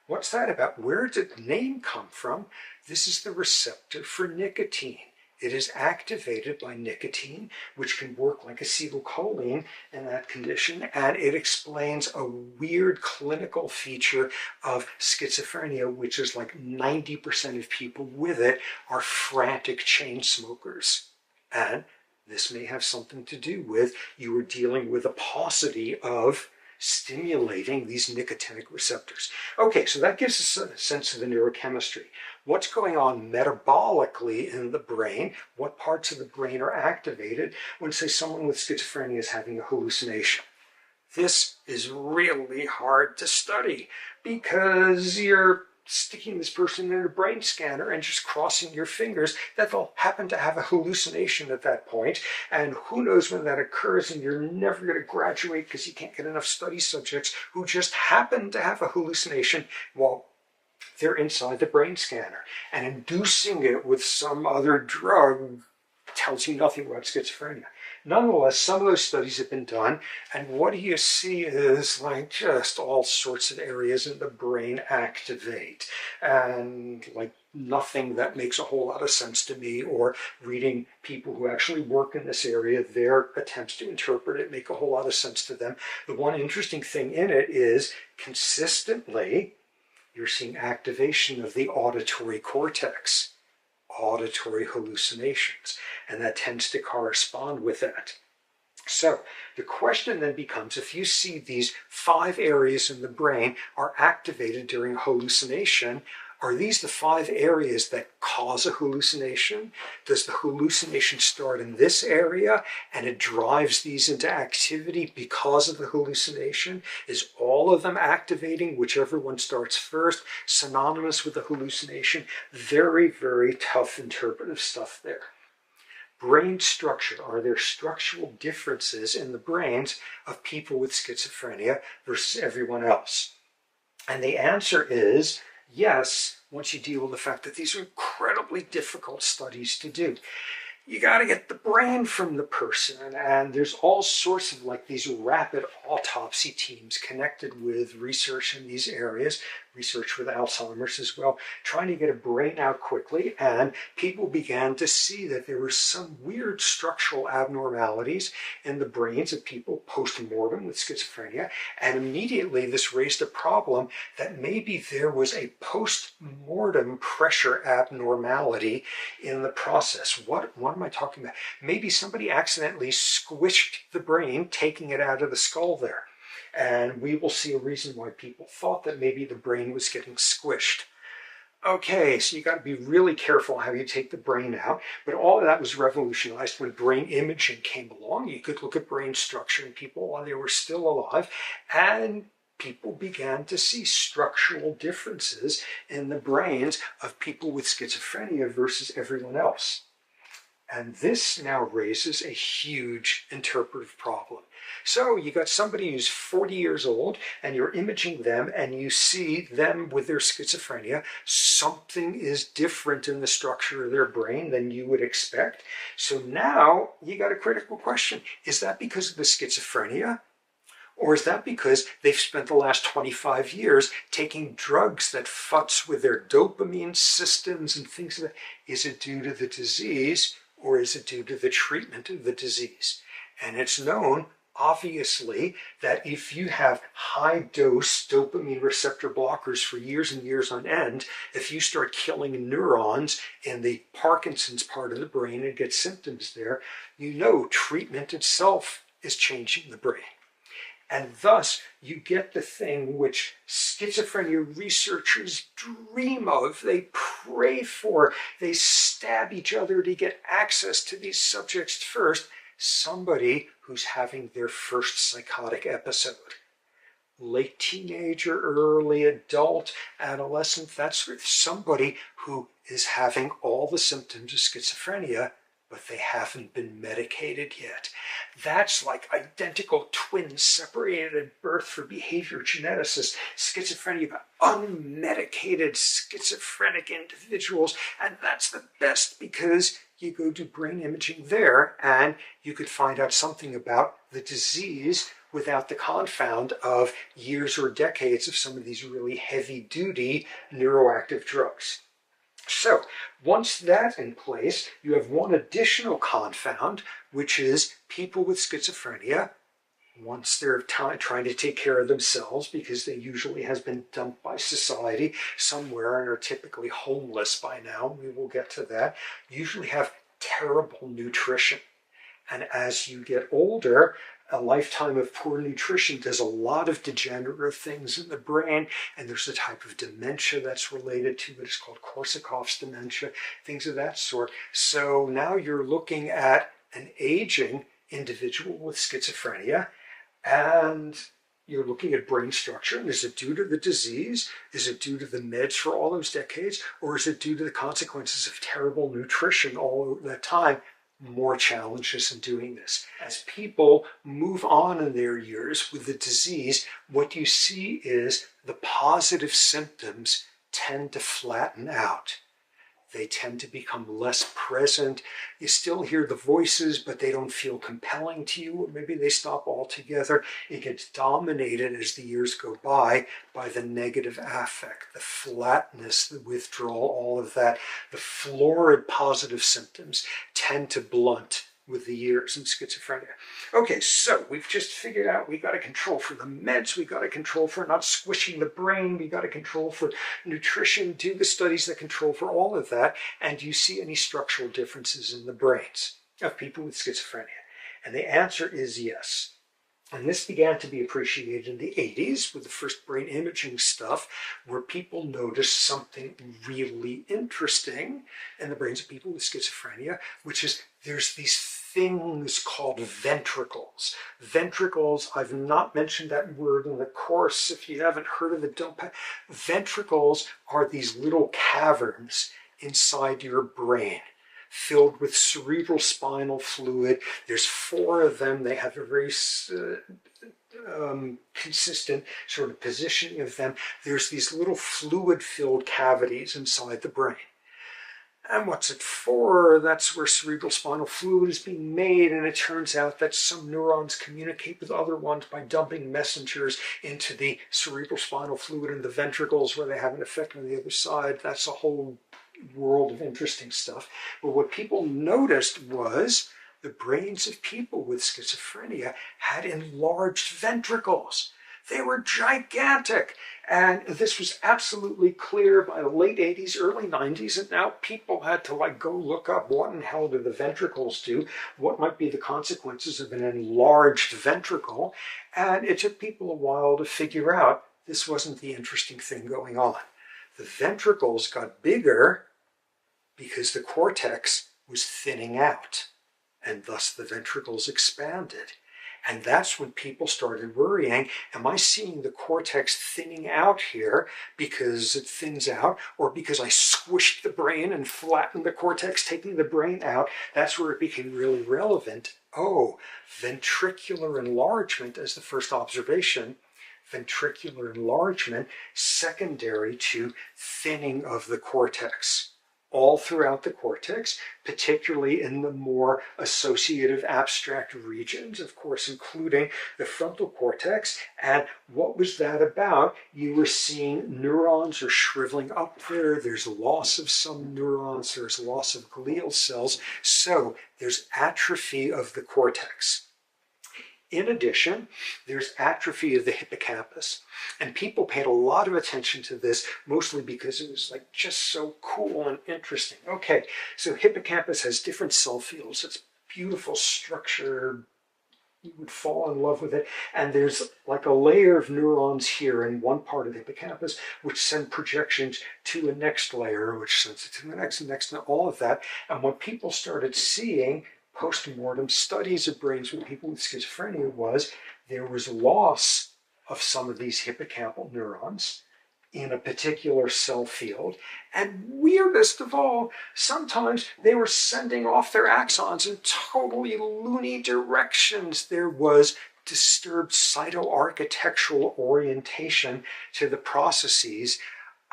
What's that about? Where did the name come from? This is the receptor for nicotine. It is activated by nicotine, which can work like acetylcholine in that condition, and it explains a weird clinical feature of schizophrenia, which is like 90% of people with it are frantic chain smokers. And this may have something to do with you are dealing with a paucity of stimulating these nicotinic receptors. Okay, so that gives us a sense of the neurochemistry. What's going on metabolically in the brain? What parts of the brain are activated when, say, someone with schizophrenia is having a hallucination? This is really hard to study because you're sticking this person in a brain scanner and just crossing your fingers that they'll happen to have a hallucination at that point. And who knows when that occurs, and you're never going to graduate because you can't get enough study subjects who just happen to have a hallucination while they're inside the brain scanner. And inducing it with some other drug tells you nothing about schizophrenia. Nonetheless, some of those studies have been done, and what you see is like just all sorts of areas in the brain activate, and like nothing that makes a whole lot of sense to me, or reading people who actually work in this area, their attempts to interpret it make a whole lot of sense to them. The one interesting thing in it is consistently you're seeing activation of the auditory cortex. Auditory hallucinations, and that tends to correspond with that. So the question then becomes, if you see these 5 areas in the brain are activated during hallucination, are these the 5 areas that cause a hallucination? Does the hallucination start in this area and it drives these into activity because of the hallucination? Is all of them activating, whichever one starts first, synonymous with the hallucination? Very, very tough interpretive stuff there. Brain structure. Are there structural differences in the brains of people with schizophrenia versus everyone else? And the answer is yes, once you deal with the fact that these are incredibly difficult studies to do. You got to get the brain from the person, and there's all sorts of like these rapid autopsy teams connected with research in these areas, research with Alzheimer's as well, trying to get a brain out quickly, and people began to see that there were some weird structural abnormalities in the brains of people post-mortem with schizophrenia, and immediately this raised a problem that maybe there was a post-mortem pressure abnormality in the process. What am I talking about? Maybe somebody accidentally squished the brain, taking it out of the skull there. And we will see a reason why people thought that maybe the brain was getting squished. Okay, so you got to be really careful how you take the brain out, but all of that was revolutionized when brain imaging came along. You could look at brain structure in people while they were still alive, and people began to see structural differences in the brains of people with schizophrenia versus everyone else. And this now raises a huge interpretive problem. So you got somebody who's 40 years old and you're imaging them and you see them with their schizophrenia. Something is different in the structure of their brain than you would expect. So now you got a critical question. Is that because of the schizophrenia? Or is that because they've spent the last 25 years taking drugs that futz with their dopamine systems and things like that? Is it due to the disease? Or is it due to the treatment of the disease? And it's known, obviously, that if you have high-dose dopamine receptor blockers for years and years on end, if you start killing neurons in the Parkinson's part of the brain and get symptoms there, you know treatment itself is changing the brain. And thus, you get the thing which schizophrenia researchers dream of, they pray for, they stab each other to get access to these subjects first, somebody who's having their first psychotic episode. Late teenager, early adult, adolescent, that's somebody who is having all the symptoms of schizophrenia, but they haven't been medicated yet. That's like identical twins separated at birth for behavior geneticists. Schizophrenia, but unmedicated schizophrenic individuals. And that's the best because you go do brain imaging there and you could find out something about the disease without the confound of years or decades of some of these really heavy-duty neuroactive drugs. So, once that's in place, you have one additional confound, which is people with schizophrenia, once they're trying to take care of themselves, because they usually has been dumped by society somewhere and are typically homeless by now, we will get to that, usually have terrible nutrition. And as you get older, a lifetime of poor nutrition does a lot of degenerative things in the brain, and there's a type of dementia that's related to it. It's called Korsakoff's dementia, things of that sort. So now you're looking at an aging individual with schizophrenia, and you're looking at brain structure, and is it due to the disease? Is it due to the meds for all those decades? Or is it due to the consequences of terrible nutrition all over that time? More challenges in doing this. As people move on in their years with the disease, what you see is the positive symptoms tend to flatten out. They tend to become less present. You still hear the voices, but they don't feel compelling to you, or maybe they stop altogether. It gets dominated as the years go by the negative affect, the flatness, the withdrawal, all of that. The florid positive symptoms tend to blunt with the years in schizophrenia. Okay, so we've just figured out we got to control for the meds, we got to control for not squishing the brain, we got to control for nutrition, do the studies that control for all of that, and do you see any structural differences in the brains of people with schizophrenia? And the answer is yes. And this began to be appreciated in the 80s with the first brain imaging stuff, where people noticed something really interesting in the brains of people with schizophrenia, which is there's these things called ventricles. Ventricles, I've not mentioned that word in the course. If you haven't heard of it, don't. Ventricles are these little caverns inside your brain, filled with cerebral spinal fluid. There's 4 of them. They have a very consistent sort of positioning of them. There's these little fluid-filled cavities inside the brain. And what's it for? That's where cerebral spinal fluid is being made, and it turns out that some neurons communicate with other ones by dumping messengers into the cerebral spinal fluid in the ventricles where they have an effect on the other side. That's a whole world of interesting stuff. But what people noticed was the brains of people with schizophrenia had enlarged ventricles. They were gigantic. And this was absolutely clear by the late 80s, early 90s, and now people had to go look up what in hell do the ventricles do, what might be the consequences of an enlarged ventricle, and it took people a while to figure out this wasn't the interesting thing going on. The ventricles got bigger because the cortex was thinning out, and thus the ventricles expanded. And that's when people started worrying, am I seeing the cortex thinning out here because it thins out, or because I squished the brain and flattened the cortex, taking the brain out? That's where it became really relevant. Oh, ventricular enlargement as the first observation. Ventricular enlargement secondary to thinning of the cortex. All throughout the cortex, particularly in the more associative abstract regions, of course, including the frontal cortex. And what was that about? You were seeing neurons are shriveling up there. There's loss of some neurons. There's loss of glial cells. So there's atrophy of the cortex. In addition, there's atrophy of the hippocampus. And people paid a lot of attention to this, mostly because it was just so cool and interesting. Okay, so hippocampus has different cell fields. It's a beautiful structure. You would fall in love with it. And there's a layer of neurons here in one part of the hippocampus, which send projections to a next layer, which sends it to the next and next, and all of that. And what people started seeing post-mortem studies of brains with people with schizophrenia was there was loss of some of these hippocampal neurons in a particular cell field. And weirdest of all, sometimes they were sending off their axons in totally loony directions. There was disturbed cytoarchitectural orientation to the processes.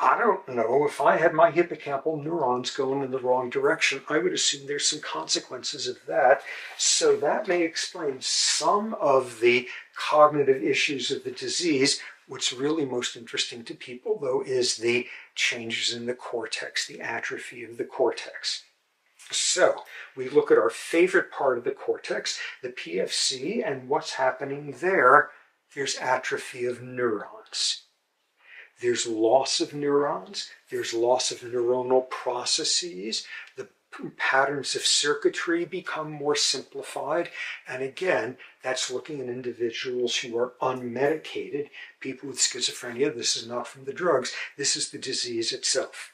I don't know, if I had my hippocampal neurons going in the wrong direction, I would assume there's some consequences of that. So that may explain some of the cognitive issues of the disease. What's really most interesting to people, though, is the changes in the cortex, the atrophy of the cortex. So we look at our favorite part of the cortex, the PFC, and what's happening there. There's atrophy of neurons. There's loss of neurons, there's loss of neuronal processes, the patterns of circuitry become more simplified, and again, that's looking at individuals who are unmedicated. People with schizophrenia, this is not from the drugs, this is the disease itself.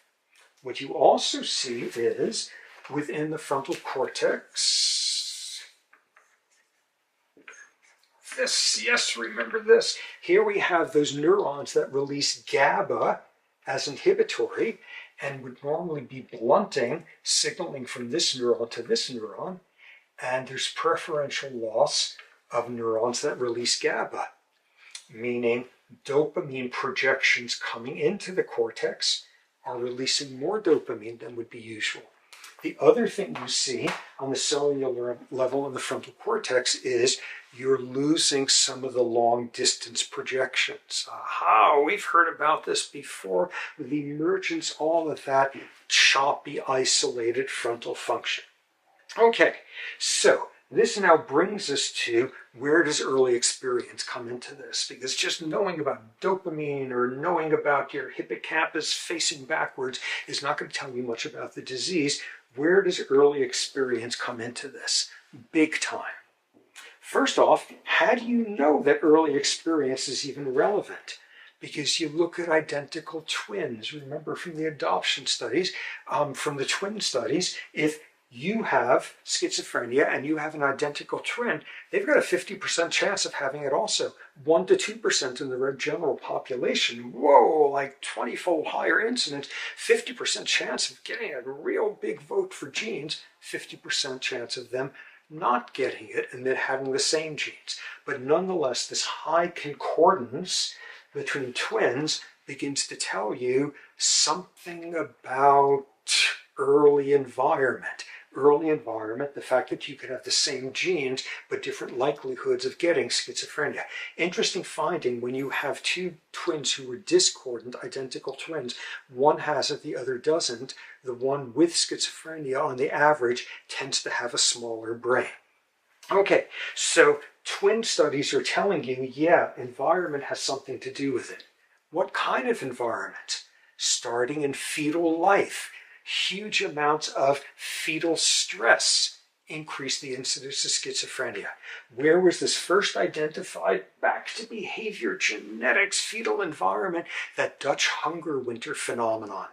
What you also see is, within the frontal cortex, this, yes, remember this. Here we have those neurons that release GABA as inhibitory and would normally be blunting, signaling from this neuron to this neuron, and there's preferential loss of neurons that release GABA, meaning dopamine projections coming into the cortex are releasing more dopamine than would be usual. The other thing you see on the cellular level in the frontal cortex is you're losing some of the long distance projections. Aha, we've heard about this before with the emergence, all of that choppy, isolated frontal function. Okay, so this now brings us to where does early experience come into this? Because just knowing about dopamine or knowing about your hippocampus facing backwards is not going to tell you much about the disease. Where does early experience come into this? Big time. First off, how do you know that early experience is even relevant? Because you look at identical twins. Remember from the adoption studies, from the twin studies, if you have schizophrenia and you have an identical twin, they've got a 50% chance of having it also. 1 to 2% in the general population. Whoa, like 20-fold higher incidence. 50% chance of getting a real big vote for genes. 50% chance of them not getting it and then having the same genes. But nonetheless, this high concordance between twins begins to tell you something about early environment. Early environment, the fact that you could have the same genes but different likelihoods of getting schizophrenia. Interesting finding, when you have two twins who are discordant, identical twins, one has it, the other doesn't, the one with schizophrenia on the average tends to have a smaller brain. Okay, so twin studies are telling you, yeah, environment has something to do with it. What kind of environment? Starting in fetal life. Huge amounts of fetal stress increase the incidence of schizophrenia. Where was this first identified? Back to behavior genetics, fetal environment, that Dutch hunger winter phenomenon.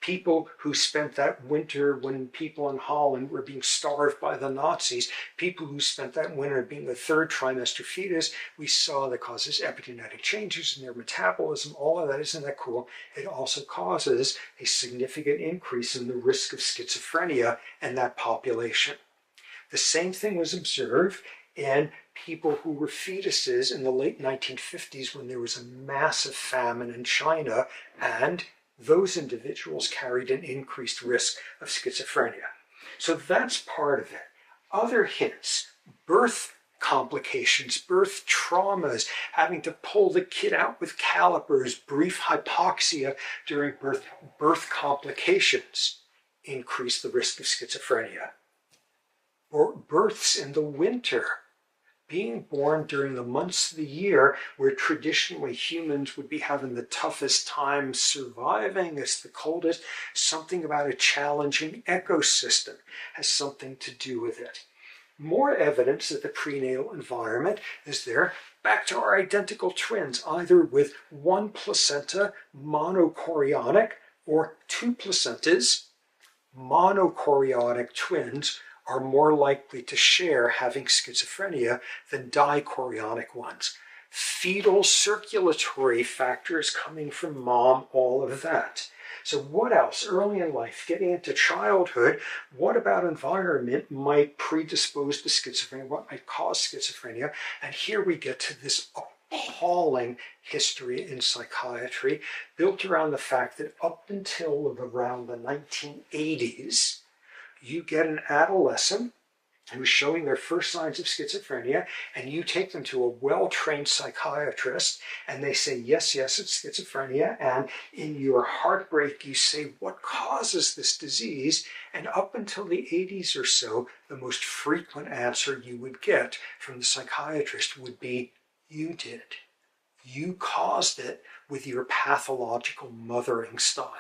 People who spent that winter when people in Holland were being starved by the Nazis, people who spent that winter being a third trimester fetus, we saw that causes epigenetic changes in their metabolism. All of that, isn't that cool? It also causes a significant increase in the risk of schizophrenia in that population. The same thing was observed in people who were fetuses in the late 1950s when there was a massive famine in China, and those individuals carried an increased risk of schizophrenia. So that's part of it. Other hints: birth complications, birth traumas, having to pull the kid out with calipers, brief hypoxia during birth, birth complications increase the risk of schizophrenia. Or births in the winter, being born during the months of the year where traditionally humans would be having the toughest time surviving. It's the coldest. Something about a challenging ecosystem has something to do with it. More evidence that the prenatal environment is there. Back to our identical twins, either with one placenta, monochorionic, or two placentas. Monochorionic twins are more likely to share having schizophrenia than dichorionic ones. Fetal circulatory factors coming from mom, all of that. So what else? Early in life, getting into childhood, what about environment might predispose to schizophrenia? What might cause schizophrenia? And here we get to this appalling history in psychiatry, built around the fact that up until around the 1980s, you get an adolescent who's showing their first signs of schizophrenia, and you take them to a well-trained psychiatrist, and they say, yes, it's schizophrenia, and in your heartbreak you say, what causes this disease? And up until the 80s or so, the most frequent answer you would get from the psychiatrist would be, you did. You caused it with your pathological mothering style.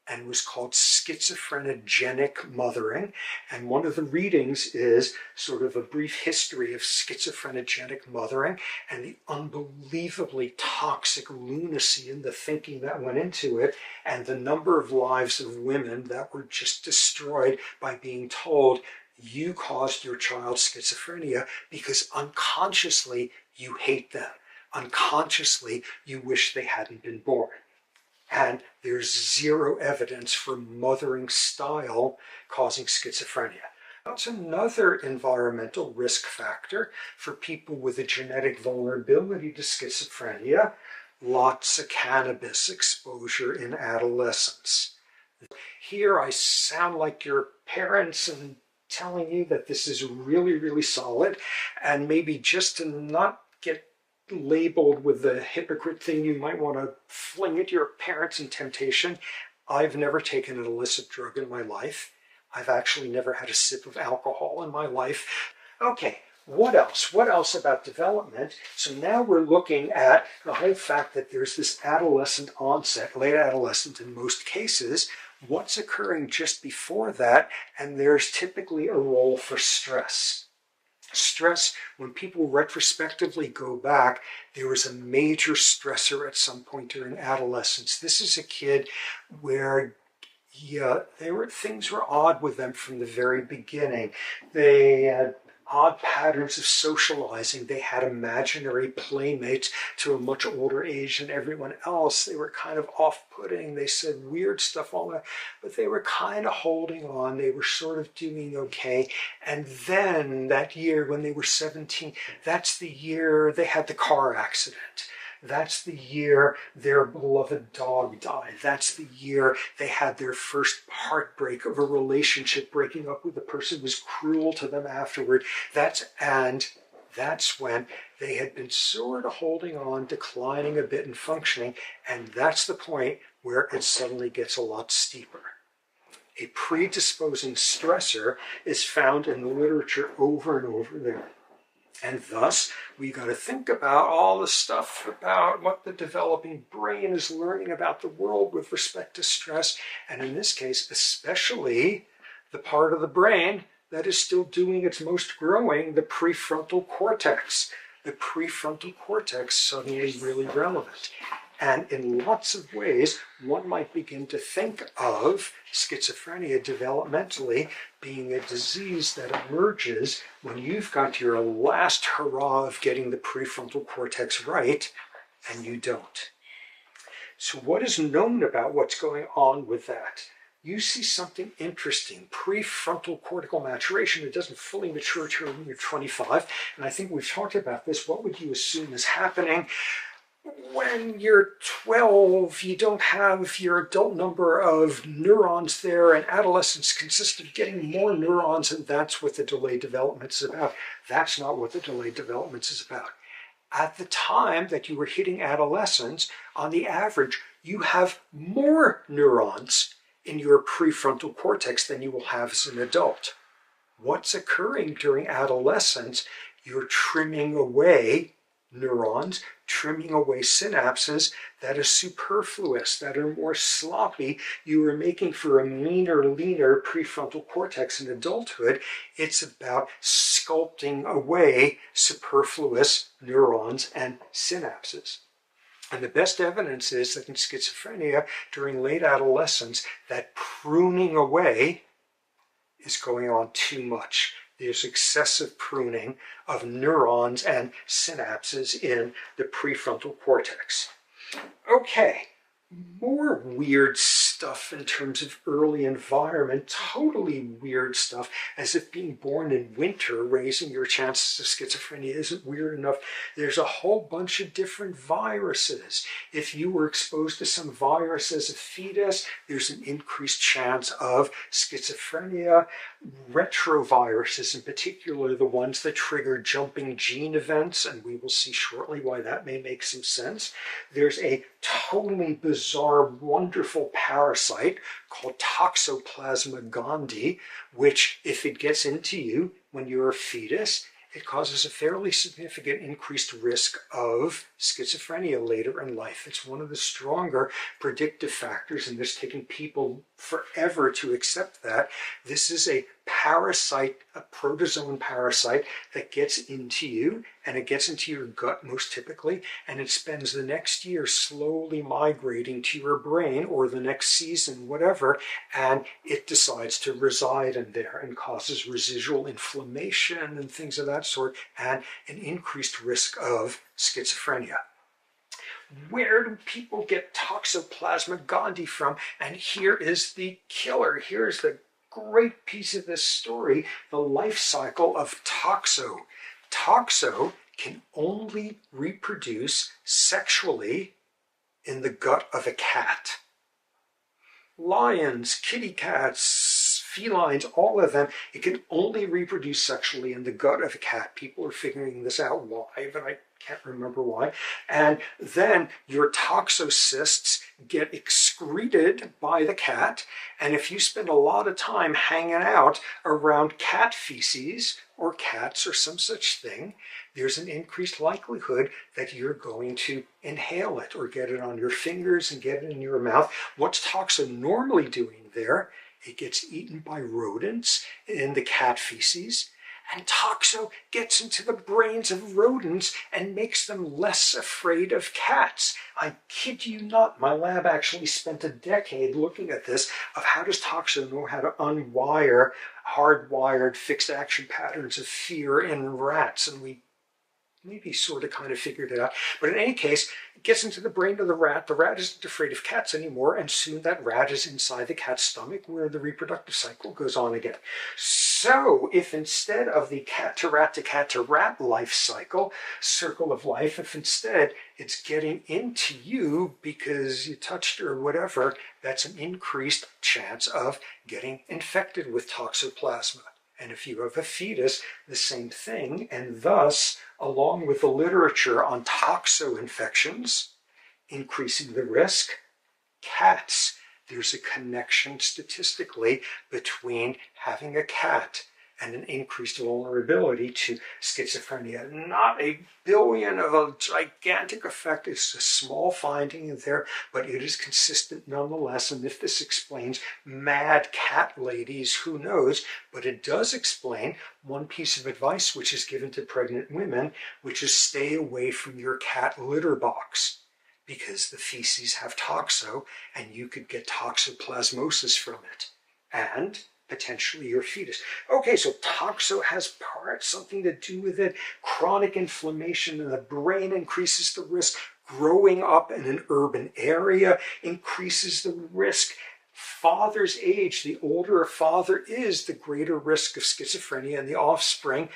And was called schizophrenogenic mothering. And one of the readings is sort of a brief history of schizophrenogenic mothering and the unbelievably toxic lunacy in the thinking that went into it, and the number of lives of women that were just destroyed by being told, you caused your child schizophrenia because unconsciously you hate them. Unconsciously you wish they hadn't been born. And there's zero evidence for mothering style causing schizophrenia. That's another environmental risk factor for people with a genetic vulnerability to schizophrenia. Lots of cannabis exposure in adolescence. Here I sound like your parents and telling you that this is really, really solid, and maybe just to not get labeled with the hypocrite thing you might want to fling at your parents in temptation, I've never taken an illicit drug in my life. I've actually never had a sip of alcohol in my life. Okay, what else? What else about development? So now we're looking at the whole fact that there's this adolescent onset, late adolescent in most cases. What's occurring just before that? And there's typically a role for stress. Stress, when people retrospectively go back, there was a major stressor at some point during adolescence. This is a kid where, things were odd with them from the very beginning. They had odd patterns of socializing. They had imaginary playmates to a much older age than everyone else. They were kind of off-putting. They said weird stuff, all that, but they were kind of holding on. They were sort of doing okay. And then that year when they were 17, that's the year they had the car accident. That's the year their beloved dog died. That's the year they had their first heartbreak of a relationship breaking up with a person who was cruel to them afterward. That's when they had been sort of holding on, declining a bit and functioning, and that's the point where it suddenly gets a lot steeper. A predisposing stressor is found in the literature over and over there. And thus, we got to think about all the stuff about what the developing brain is learning about the world with respect to stress, and in this case, especially the part of the brain that is still doing its most growing, the prefrontal cortex. The prefrontal cortex suddenly really relevant. And in lots of ways, one might begin to think of schizophrenia developmentally being a disease that emerges when you've got your last hurrah of getting the prefrontal cortex right, and you don't. So what is known about what's going on with that? You see something interesting, prefrontal cortical maturation. It doesn't fully mature till when you're 25, and I think we've talked about this. What would you assume is happening? When you're 12, you don't have your adult number of neurons there, and adolescence consists of getting more neurons, and that's what the delayed development is about. That's not what the delayed development is about. At the time that you were hitting adolescence, on the average, you have more neurons in your prefrontal cortex than you will have as an adult. What's occurring during adolescence? You're trimming away neurons, trimming away synapses that are superfluous, that are more sloppy. You are making for a meaner, leaner prefrontal cortex in adulthood. It's about sculpting away superfluous neurons and synapses. And the best evidence is that in schizophrenia, during late adolescence, that pruning away is going on too much. There's excessive pruning of neurons and synapses in the prefrontal cortex. Okay, more weird stuff in terms of early environment, totally weird stuff, as if being born in winter, raising your chances of schizophrenia isn't weird enough. There's a whole bunch of different viruses. If you were exposed to some virus as a fetus, there's an increased chance of schizophrenia. Retroviruses in particular, the ones that trigger jumping gene events, and we will see shortly why that may make some sense. There's a totally bizarre, wonderful parasite called Toxoplasma gondii, which, if it gets into you when you're a fetus, it causes a fairly significant increased risk of schizophrenia later in life. It's one of the stronger predictive factors, and it's taken people forever to accept that. This is a parasite, a protozoan parasite that gets into you, and it gets into your gut most typically, and it spends the next year slowly migrating to your brain, or the next season, whatever, and it decides to reside in there and causes residual inflammation and things of that sort, and an increased risk of schizophrenia. Where do people get Toxoplasma gondii from? And here is the killer. Here's the great piece of this story, the life cycle of Toxo. Toxo can only reproduce sexually in the gut of a cat. Lions, kitty cats, felines, all of them, it can only reproduce sexually in the gut of a cat. People are figuring this out why, but I can't remember why. And then your toxocysts get excreted by the cat, and if you spend a lot of time hanging out around cat feces or cats or some such thing, there's an increased likelihood that you're going to inhale it or get it on your fingers and get it in your mouth. What's toxo normally doing there? It gets eaten by rodents in the cat feces. And Toxo gets into the brains of rodents and makes them less afraid of cats. I kid you not, my lab actually spent a decade looking at this, of how does Toxo know how to unwire hardwired fixed action patterns of fear in rats, and we maybe sort of kind of figured it out. But in any case, it gets into the brain of the rat isn't afraid of cats anymore, and soon that rat is inside the cat's stomach where the reproductive cycle goes on again. So if instead of the cat to rat life cycle, circle of life, if instead it's getting into you because you touched her or whatever, that's an increased chance of getting infected with toxoplasma. And if you have a fetus, the same thing, and thus, along with the literature on toxo-infections, increasing the risk, cats, there's a connection statistically between having a cat and an increased vulnerability to schizophrenia. Not a billion of a gigantic effect. It's a small finding in there, but it is consistent nonetheless. And if this explains mad cat ladies, who knows? But it does explain one piece of advice which is given to pregnant women, which is stay away from your cat litter box, because the feces have toxo and you could get toxoplasmosis from it and potentially your fetus. Okay, so toxo has something to do with it. Chronic inflammation in the brain increases the risk. Growing up in an urban area increases the risk. Father's age, the older a father is, the greater risk of schizophrenia in the offspring.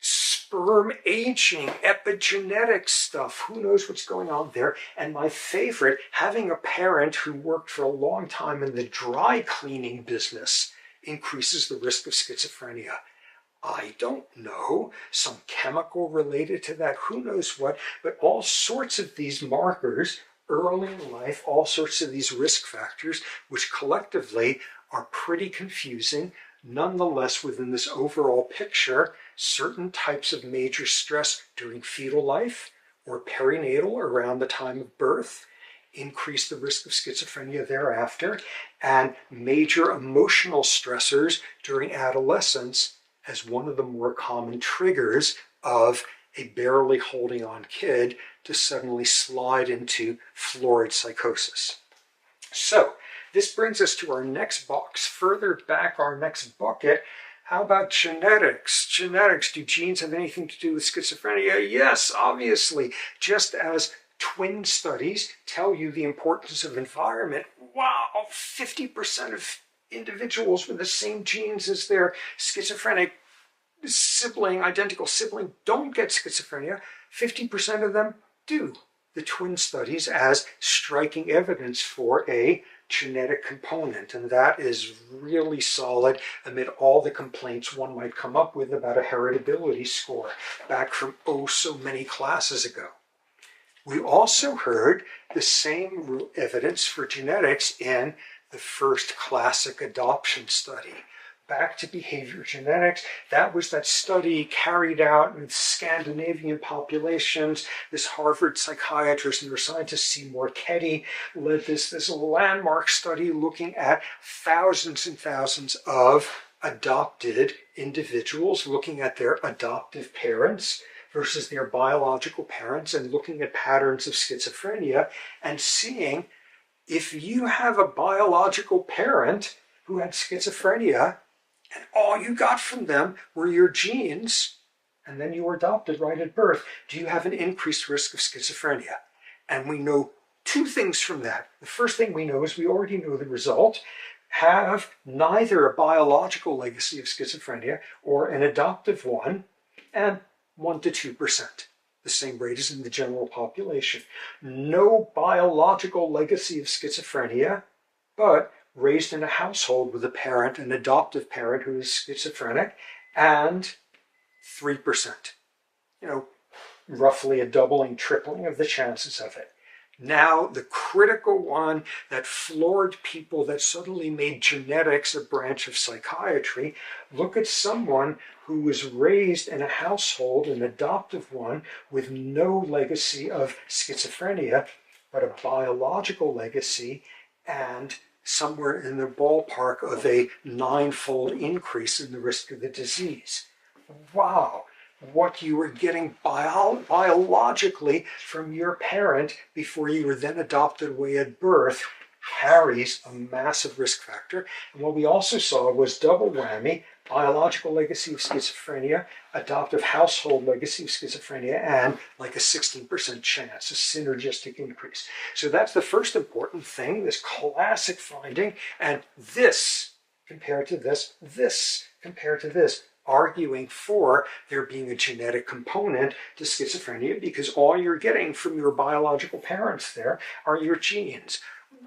Sperm aging, epigenetic stuff, who knows what's going on there. And my favorite, having a parent who worked for a long time in the dry cleaning business increases the risk of schizophrenia. I don't know, some chemical related to that, who knows what, but all sorts of these markers early in life, all sorts of these risk factors, which collectively are pretty confusing. Nonetheless, within this overall picture, certain types of major stress during fetal life or perinatal around the time of birth increase the risk of schizophrenia thereafter, and major emotional stressors during adolescence as one of the more common triggers of a barely holding on kid to suddenly slide into florid psychosis. So, this brings us to our next box. Further back, our next bucket. How about genetics? Genetics, do genes have anything to do with schizophrenia? Yes, obviously. Just as twin studies tell you the importance of environment. Wow, 50% of individuals with the same genes as their schizophrenic sibling, identical sibling, don't get schizophrenia. 50% of them do. The twin studies as striking evidence for a genetic component, and that is really solid amid all the complaints one might come up with about a heritability score back from oh so many classes ago. We also heard the same evidence for genetics in the first classic adoption study. Back to behavior genetics, that was that study carried out with Scandinavian populations. This Harvard psychiatrist and neuroscientist Seymour Ketty led this landmark study looking at thousands and thousands of adopted individuals, looking at their adoptive parents versus their biological parents, and looking at patterns of schizophrenia and seeing if you have a biological parent who had schizophrenia, and all you got from them were your genes, and then you were adopted right at birth, do you have an increased risk of schizophrenia? And we know two things from that. The first thing we know is we already know the result. Have neither a biological legacy of schizophrenia or an adoptive one, and 1 to 2%, the same rate as in the general population. No biological legacy of schizophrenia, but raised in a household with a parent, an adoptive parent who is schizophrenic, and 3%. Roughly a doubling, tripling of the chances of it. Now, the critical one that floored people, that suddenly made genetics a branch of psychiatry. Look at someone who was raised in a household, an adoptive one, with no legacy of schizophrenia, but a biological legacy, and somewhere in the ballpark of a 9-fold increase in the risk of the disease. Wow, what you were getting biologically from your parent before you were then adopted away at birth carries a massive risk factor. And what we also saw was double whammy: biological legacy of schizophrenia, adoptive household legacy of schizophrenia, and like a 16% chance, a synergistic increase. So that's the first important thing, this classic finding. And this, compared to this compared to this, arguing for there being a genetic component to schizophrenia because all you're getting from your biological parents there are your genes.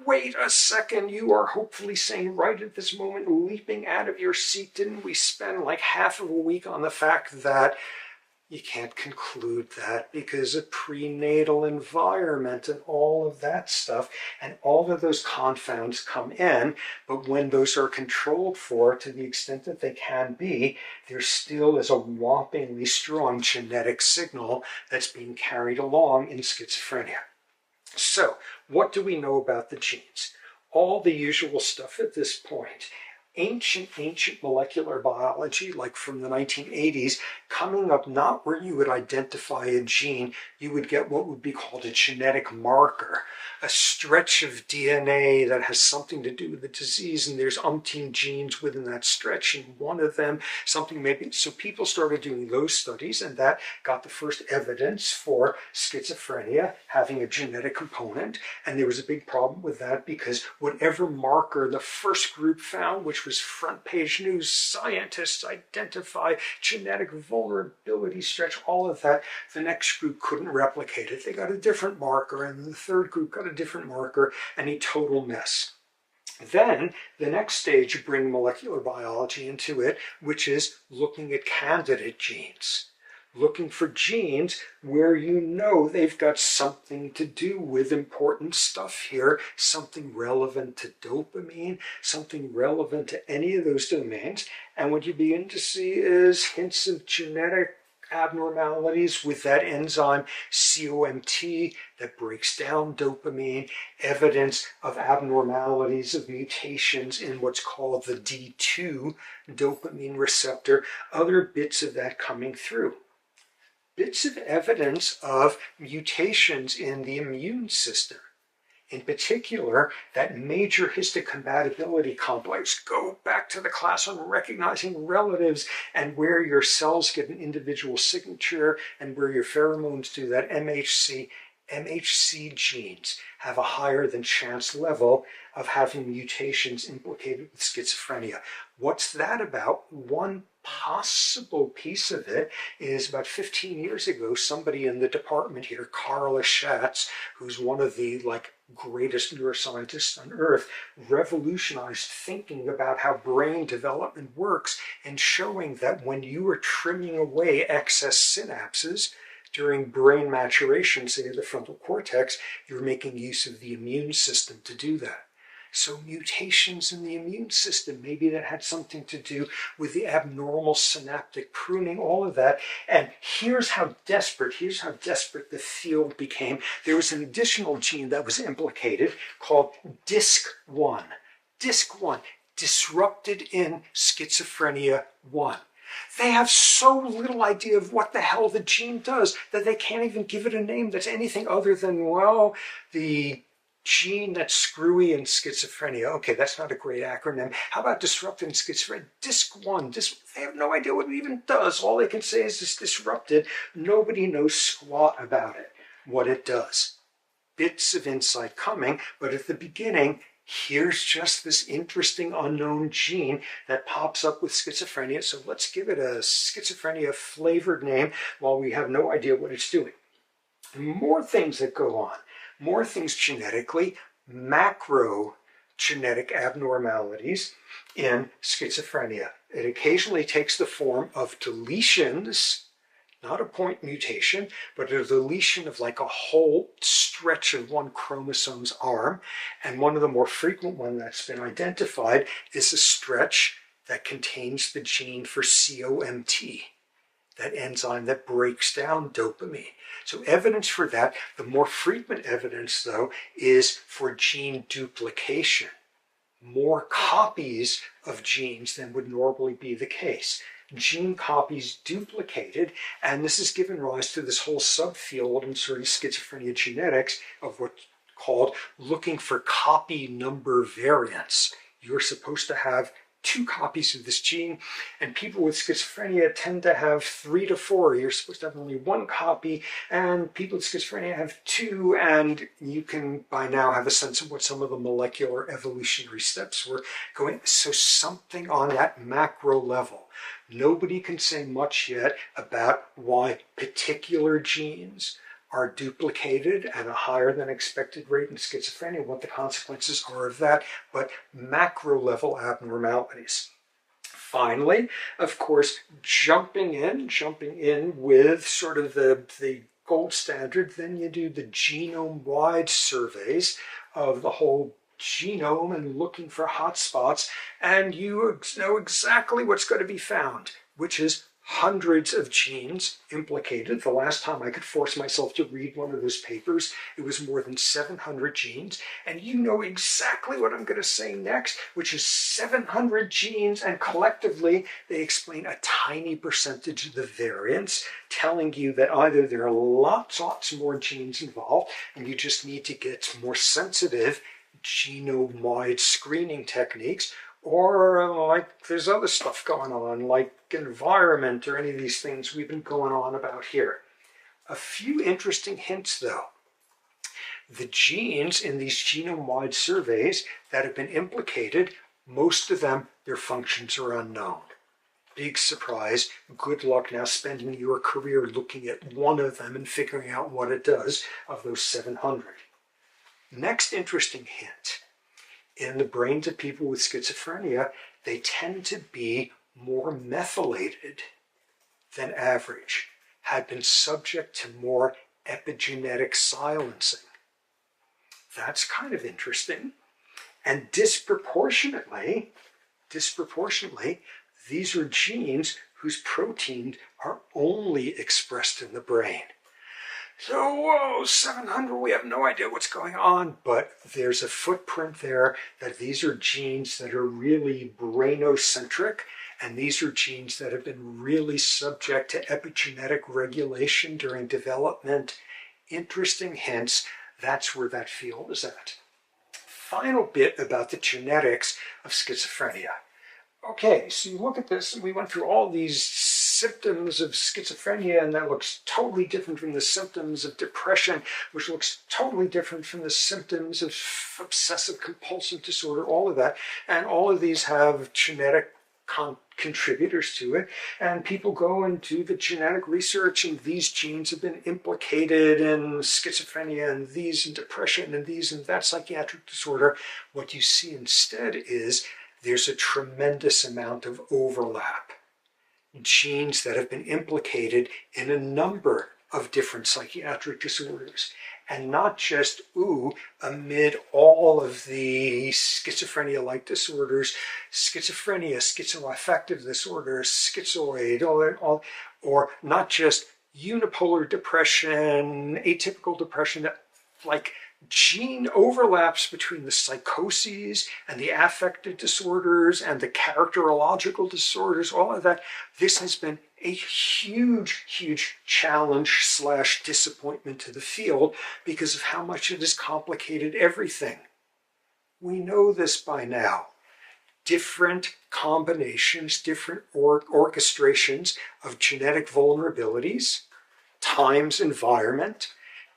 Wait a second, you are hopefully saying right at this moment, leaping out of your seat, didn't we spend like half of a week on the fact that you can't conclude that because of prenatal environment and all of that stuff, and all of those confounds come in, but when those are controlled for to the extent that they can be, there still is a whoppingly strong genetic signal that's being carried along in schizophrenia. So, what do we know about the genes? All the usual stuff at this point. Ancient molecular biology, like from the 1980s, coming up not where you would identify a gene, you would get what would be called a genetic marker, a stretch of DNA that has something to do with the disease, and there's umpteen genes within that stretch, and one of them, something maybe, so people started doing those studies, and that got the first evidence for schizophrenia having a genetic component, and there was a big problem with that because whatever marker the first group found, which was front page news, scientists identify genetic vulnerability stretch, all of that, the next group couldn't replicate it. They got a different marker, and the third group got a different marker, and a total mess. Then the next stage, you bring molecular biology into it, which is looking at candidate genes. Looking for genes where you know they've got something to do with important stuff here, something relevant to dopamine, something relevant to any of those domains. And what you begin to see is hints of genetic abnormalities with that enzyme COMT that breaks down dopamine, evidence of abnormalities of mutations in what's called the D2 dopamine receptor, other bits of that coming through. Bits of evidence of mutations in the immune system. In particular, that major histocompatibility complex. Go back to the class on recognizing relatives and where your cells get an individual signature and where your pheromones do that. MHC genes have a higher than chance level of having mutations implicated with schizophrenia. What's that about? One possible piece of it is about 15 years ago, somebody in the department here, Carla Schatz, who's one of the greatest neuroscientists on earth, revolutionized thinking about how brain development works and showing that when you are trimming away excess synapses during brain maturation, say the frontal cortex, you're making use of the immune system to do that. So mutations in the immune system, maybe that had something to do with the abnormal synaptic pruning, all of that. And here's how desperate the field became. There was an additional gene that was implicated called DISC1. DISC1, disrupted in schizophrenia 1. They have so little idea of what the hell the gene does that they can't even give it a name that's anything other than, well, the gene that's screwy in schizophrenia. Okay, that's not a great acronym. How about disrupted in schizophrenia? DISC1. They have no idea what it even does. All they can say is it's disrupted. Nobody knows squat about it, what it does. Bits of insight coming, but at the beginning, here's just this interesting unknown gene that pops up with schizophrenia. So let's give it a schizophrenia flavored name while we have no idea what it's doing. More things that go on. More things genetically, macro genetic abnormalities in schizophrenia. It occasionally takes the form of deletions, not a point mutation, but a deletion of like a whole stretch of one chromosome's arm. And one of the more frequent ones that's been identified is a stretch that contains the gene for COMT, that enzyme that breaks down dopamine. So evidence for that, the more frequent evidence though, is for gene duplication. More copies of genes than would normally be the case. Gene copies duplicated, and this has given rise to this whole subfield in sort of schizophrenia genetics of what's called looking for copy number variants. You're supposed to have 2 copies of this gene, and people with schizophrenia tend to have 3 to 4. You're supposed to have only 1 copy, and people with schizophrenia have 2, and you can by now have a sense of what some of the molecular evolutionary steps were going. So something on that macro level. Nobody can say much yet about why particular genes are duplicated at a higher than expected rate in schizophrenia, what the consequences are of that, but macro level abnormalities. Finally, of course, jumping in with sort of the gold standard, then you do the genome-wide surveys of the whole genome and looking for hotspots, and you know exactly what's going to be found, which is hundreds of genes implicated. The last time I could force myself to read one of those papers, it was more than 700 genes. And you know exactly what I'm going to say next, which is 700 genes, and collectively they explain a tiny percentage of the variance, telling you that either there are lots more genes involved, and you just need to get more sensitive genome-wide screening techniques, or like there's other stuff going on, like environment or any of these things we've been going on about here. A few interesting hints though. The genes in these genome-wide surveys that have been implicated, most of them, their functions are unknown. Big surprise. Good luck now spending your career looking at one of them and figuring out what it does of those 700. Next interesting hint. In the brains of people with schizophrenia, they tend to be more methylated than average, had been subject to more epigenetic silencing. That's kind of interesting. And disproportionately, these are genes whose proteins are only expressed in the brain. So, whoa, 700, we have no idea what's going on, but there's a footprint there that these are genes that are really brainocentric, and these are genes that have been really subject to epigenetic regulation during development. Interesting hints, that's where that field is at. Final bit about the genetics of schizophrenia. Okay, so you look at this, and we went through all these symptoms of schizophrenia, and that looks totally different from the symptoms of depression, which looks totally different from the symptoms of obsessive compulsive disorder, all of that. And all of these have genetic contributors to it, and people go and do the genetic research, and these genes have been implicated in schizophrenia, and these in depression, and these in that psychiatric disorder. What you see instead is there's a tremendous amount of overlap. Genes that have been implicated in a number of different psychiatric disorders, and not just, amid all of the schizophrenia-like disorders, schizophrenia, schizoaffective disorders, schizoid, or not just unipolar depression, atypical depression, like gene overlaps between the psychoses and the affective disorders and the characterological disorders, all of that. This has been a huge challenge / disappointment to the field because of how much it has complicated everything. We know this by now. Different combinations, different orchestrations of genetic vulnerabilities, times environment,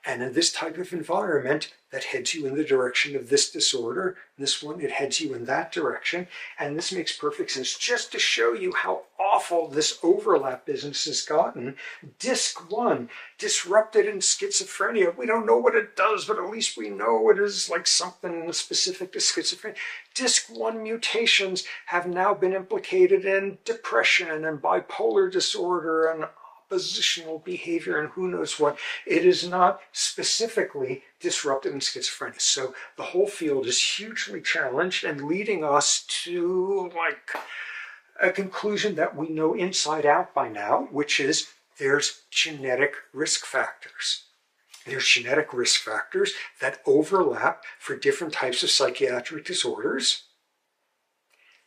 and in this type of environment that heads you in the direction of this disorder, this one, it heads you in that direction. And this makes perfect sense. Just to show you how awful this overlap business has gotten, disc 1, disrupted in schizophrenia. We don't know what it does, but at least we know it is like something specific to schizophrenia. Disc 1 mutations have now been implicated in depression and bipolar disorder and oppositional behavior and who knows what. It is not specifically disrupted in schizophrenia. So the whole field is hugely challenged and leading us to a conclusion that we know inside out by now, which is there's genetic risk factors. There's genetic risk factors that overlap for different types of psychiatric disorders.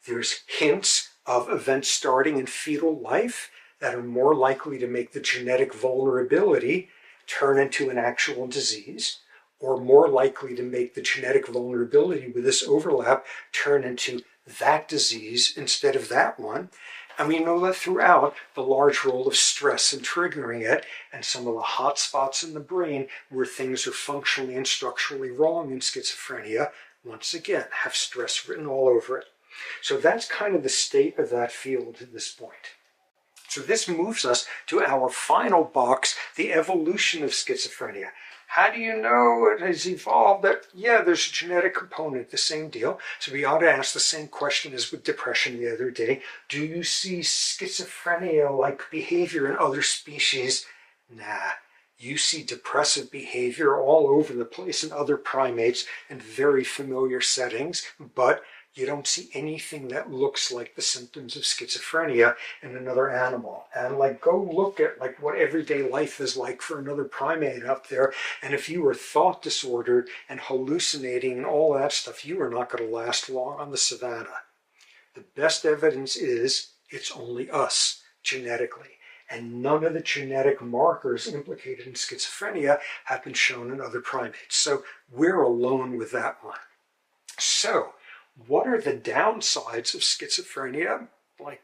There's hints of events starting in fetal life that are more likely to make the genetic vulnerability turn into an actual disease, or more likely to make the genetic vulnerability with this overlap turn into that disease instead of that one. And we know that throughout the large role of stress in triggering it, and some of the hot spots in the brain where things are functionally and structurally wrong in schizophrenia, once again, have stress written all over it. So that's kind of the state of that field at this point. So this moves us to our final box, the evolution of schizophrenia. How do you know it has evolved? That, yeah, there's a genetic component, the same deal. So we ought to ask the same question as with depression the other day. Do you see schizophrenia-like behavior in other species? Nah. You see depressive behavior all over the place in other primates in very familiar settings, but you don't see anything that looks like the symptoms of schizophrenia in another animal. And go look at what everyday life is like for another primate up there. And if you were thought disordered and hallucinating and all that stuff, you are not going to last long on the savannah. The best evidence is it's only us genetically. And none of the genetic markers implicated in schizophrenia have been shown in other primates. So we're alone with that one. So, what are the downsides of schizophrenia,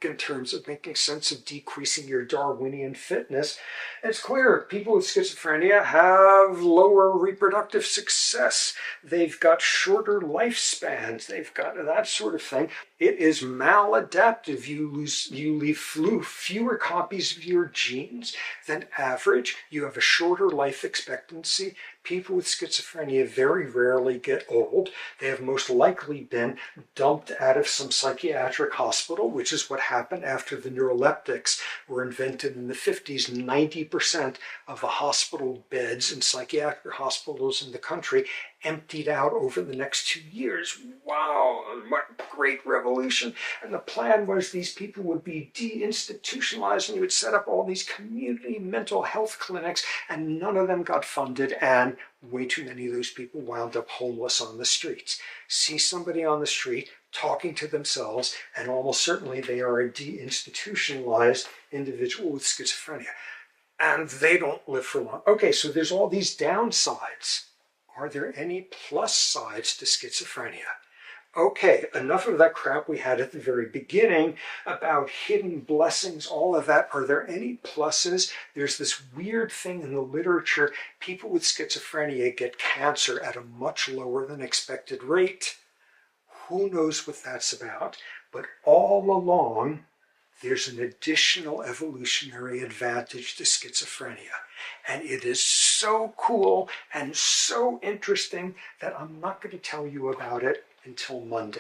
in terms of making sense of decreasing your Darwinian fitness? It's clear people with schizophrenia have lower reproductive success. They've got shorter lifespans. They've got that sort of thing. It is maladaptive. You leave fewer copies of your genes than average. You have a shorter life expectancy. People with schizophrenia very rarely get old. They have most likely been dumped out of some psychiatric hospital, which is what happened after the neuroleptics were invented in the 50s. 90% of the hospital beds in psychiatric hospitals in the country emptied out over the next 2 years. Wow, what a great revolution. And the plan was these people would be deinstitutionalized and you would set up all these community mental health clinics, and none of them got funded, and way too many of those people wound up homeless on the streets. See somebody on the street talking to themselves, and almost certainly they are a deinstitutionalized individual with schizophrenia. And they don't live for long. Okay, so there's all these downsides. Are there any plus sides to schizophrenia? Okay, enough of that crap we had at the very beginning about hidden blessings, all of that. Are there any pluses? There's this weird thing in the literature. People with schizophrenia get cancer at a much lower than expected rate. Who knows what that's about? But all along, there's an additional evolutionary advantage to schizophrenia. And it is so cool and so interesting that I'm not going to tell you about it until Monday.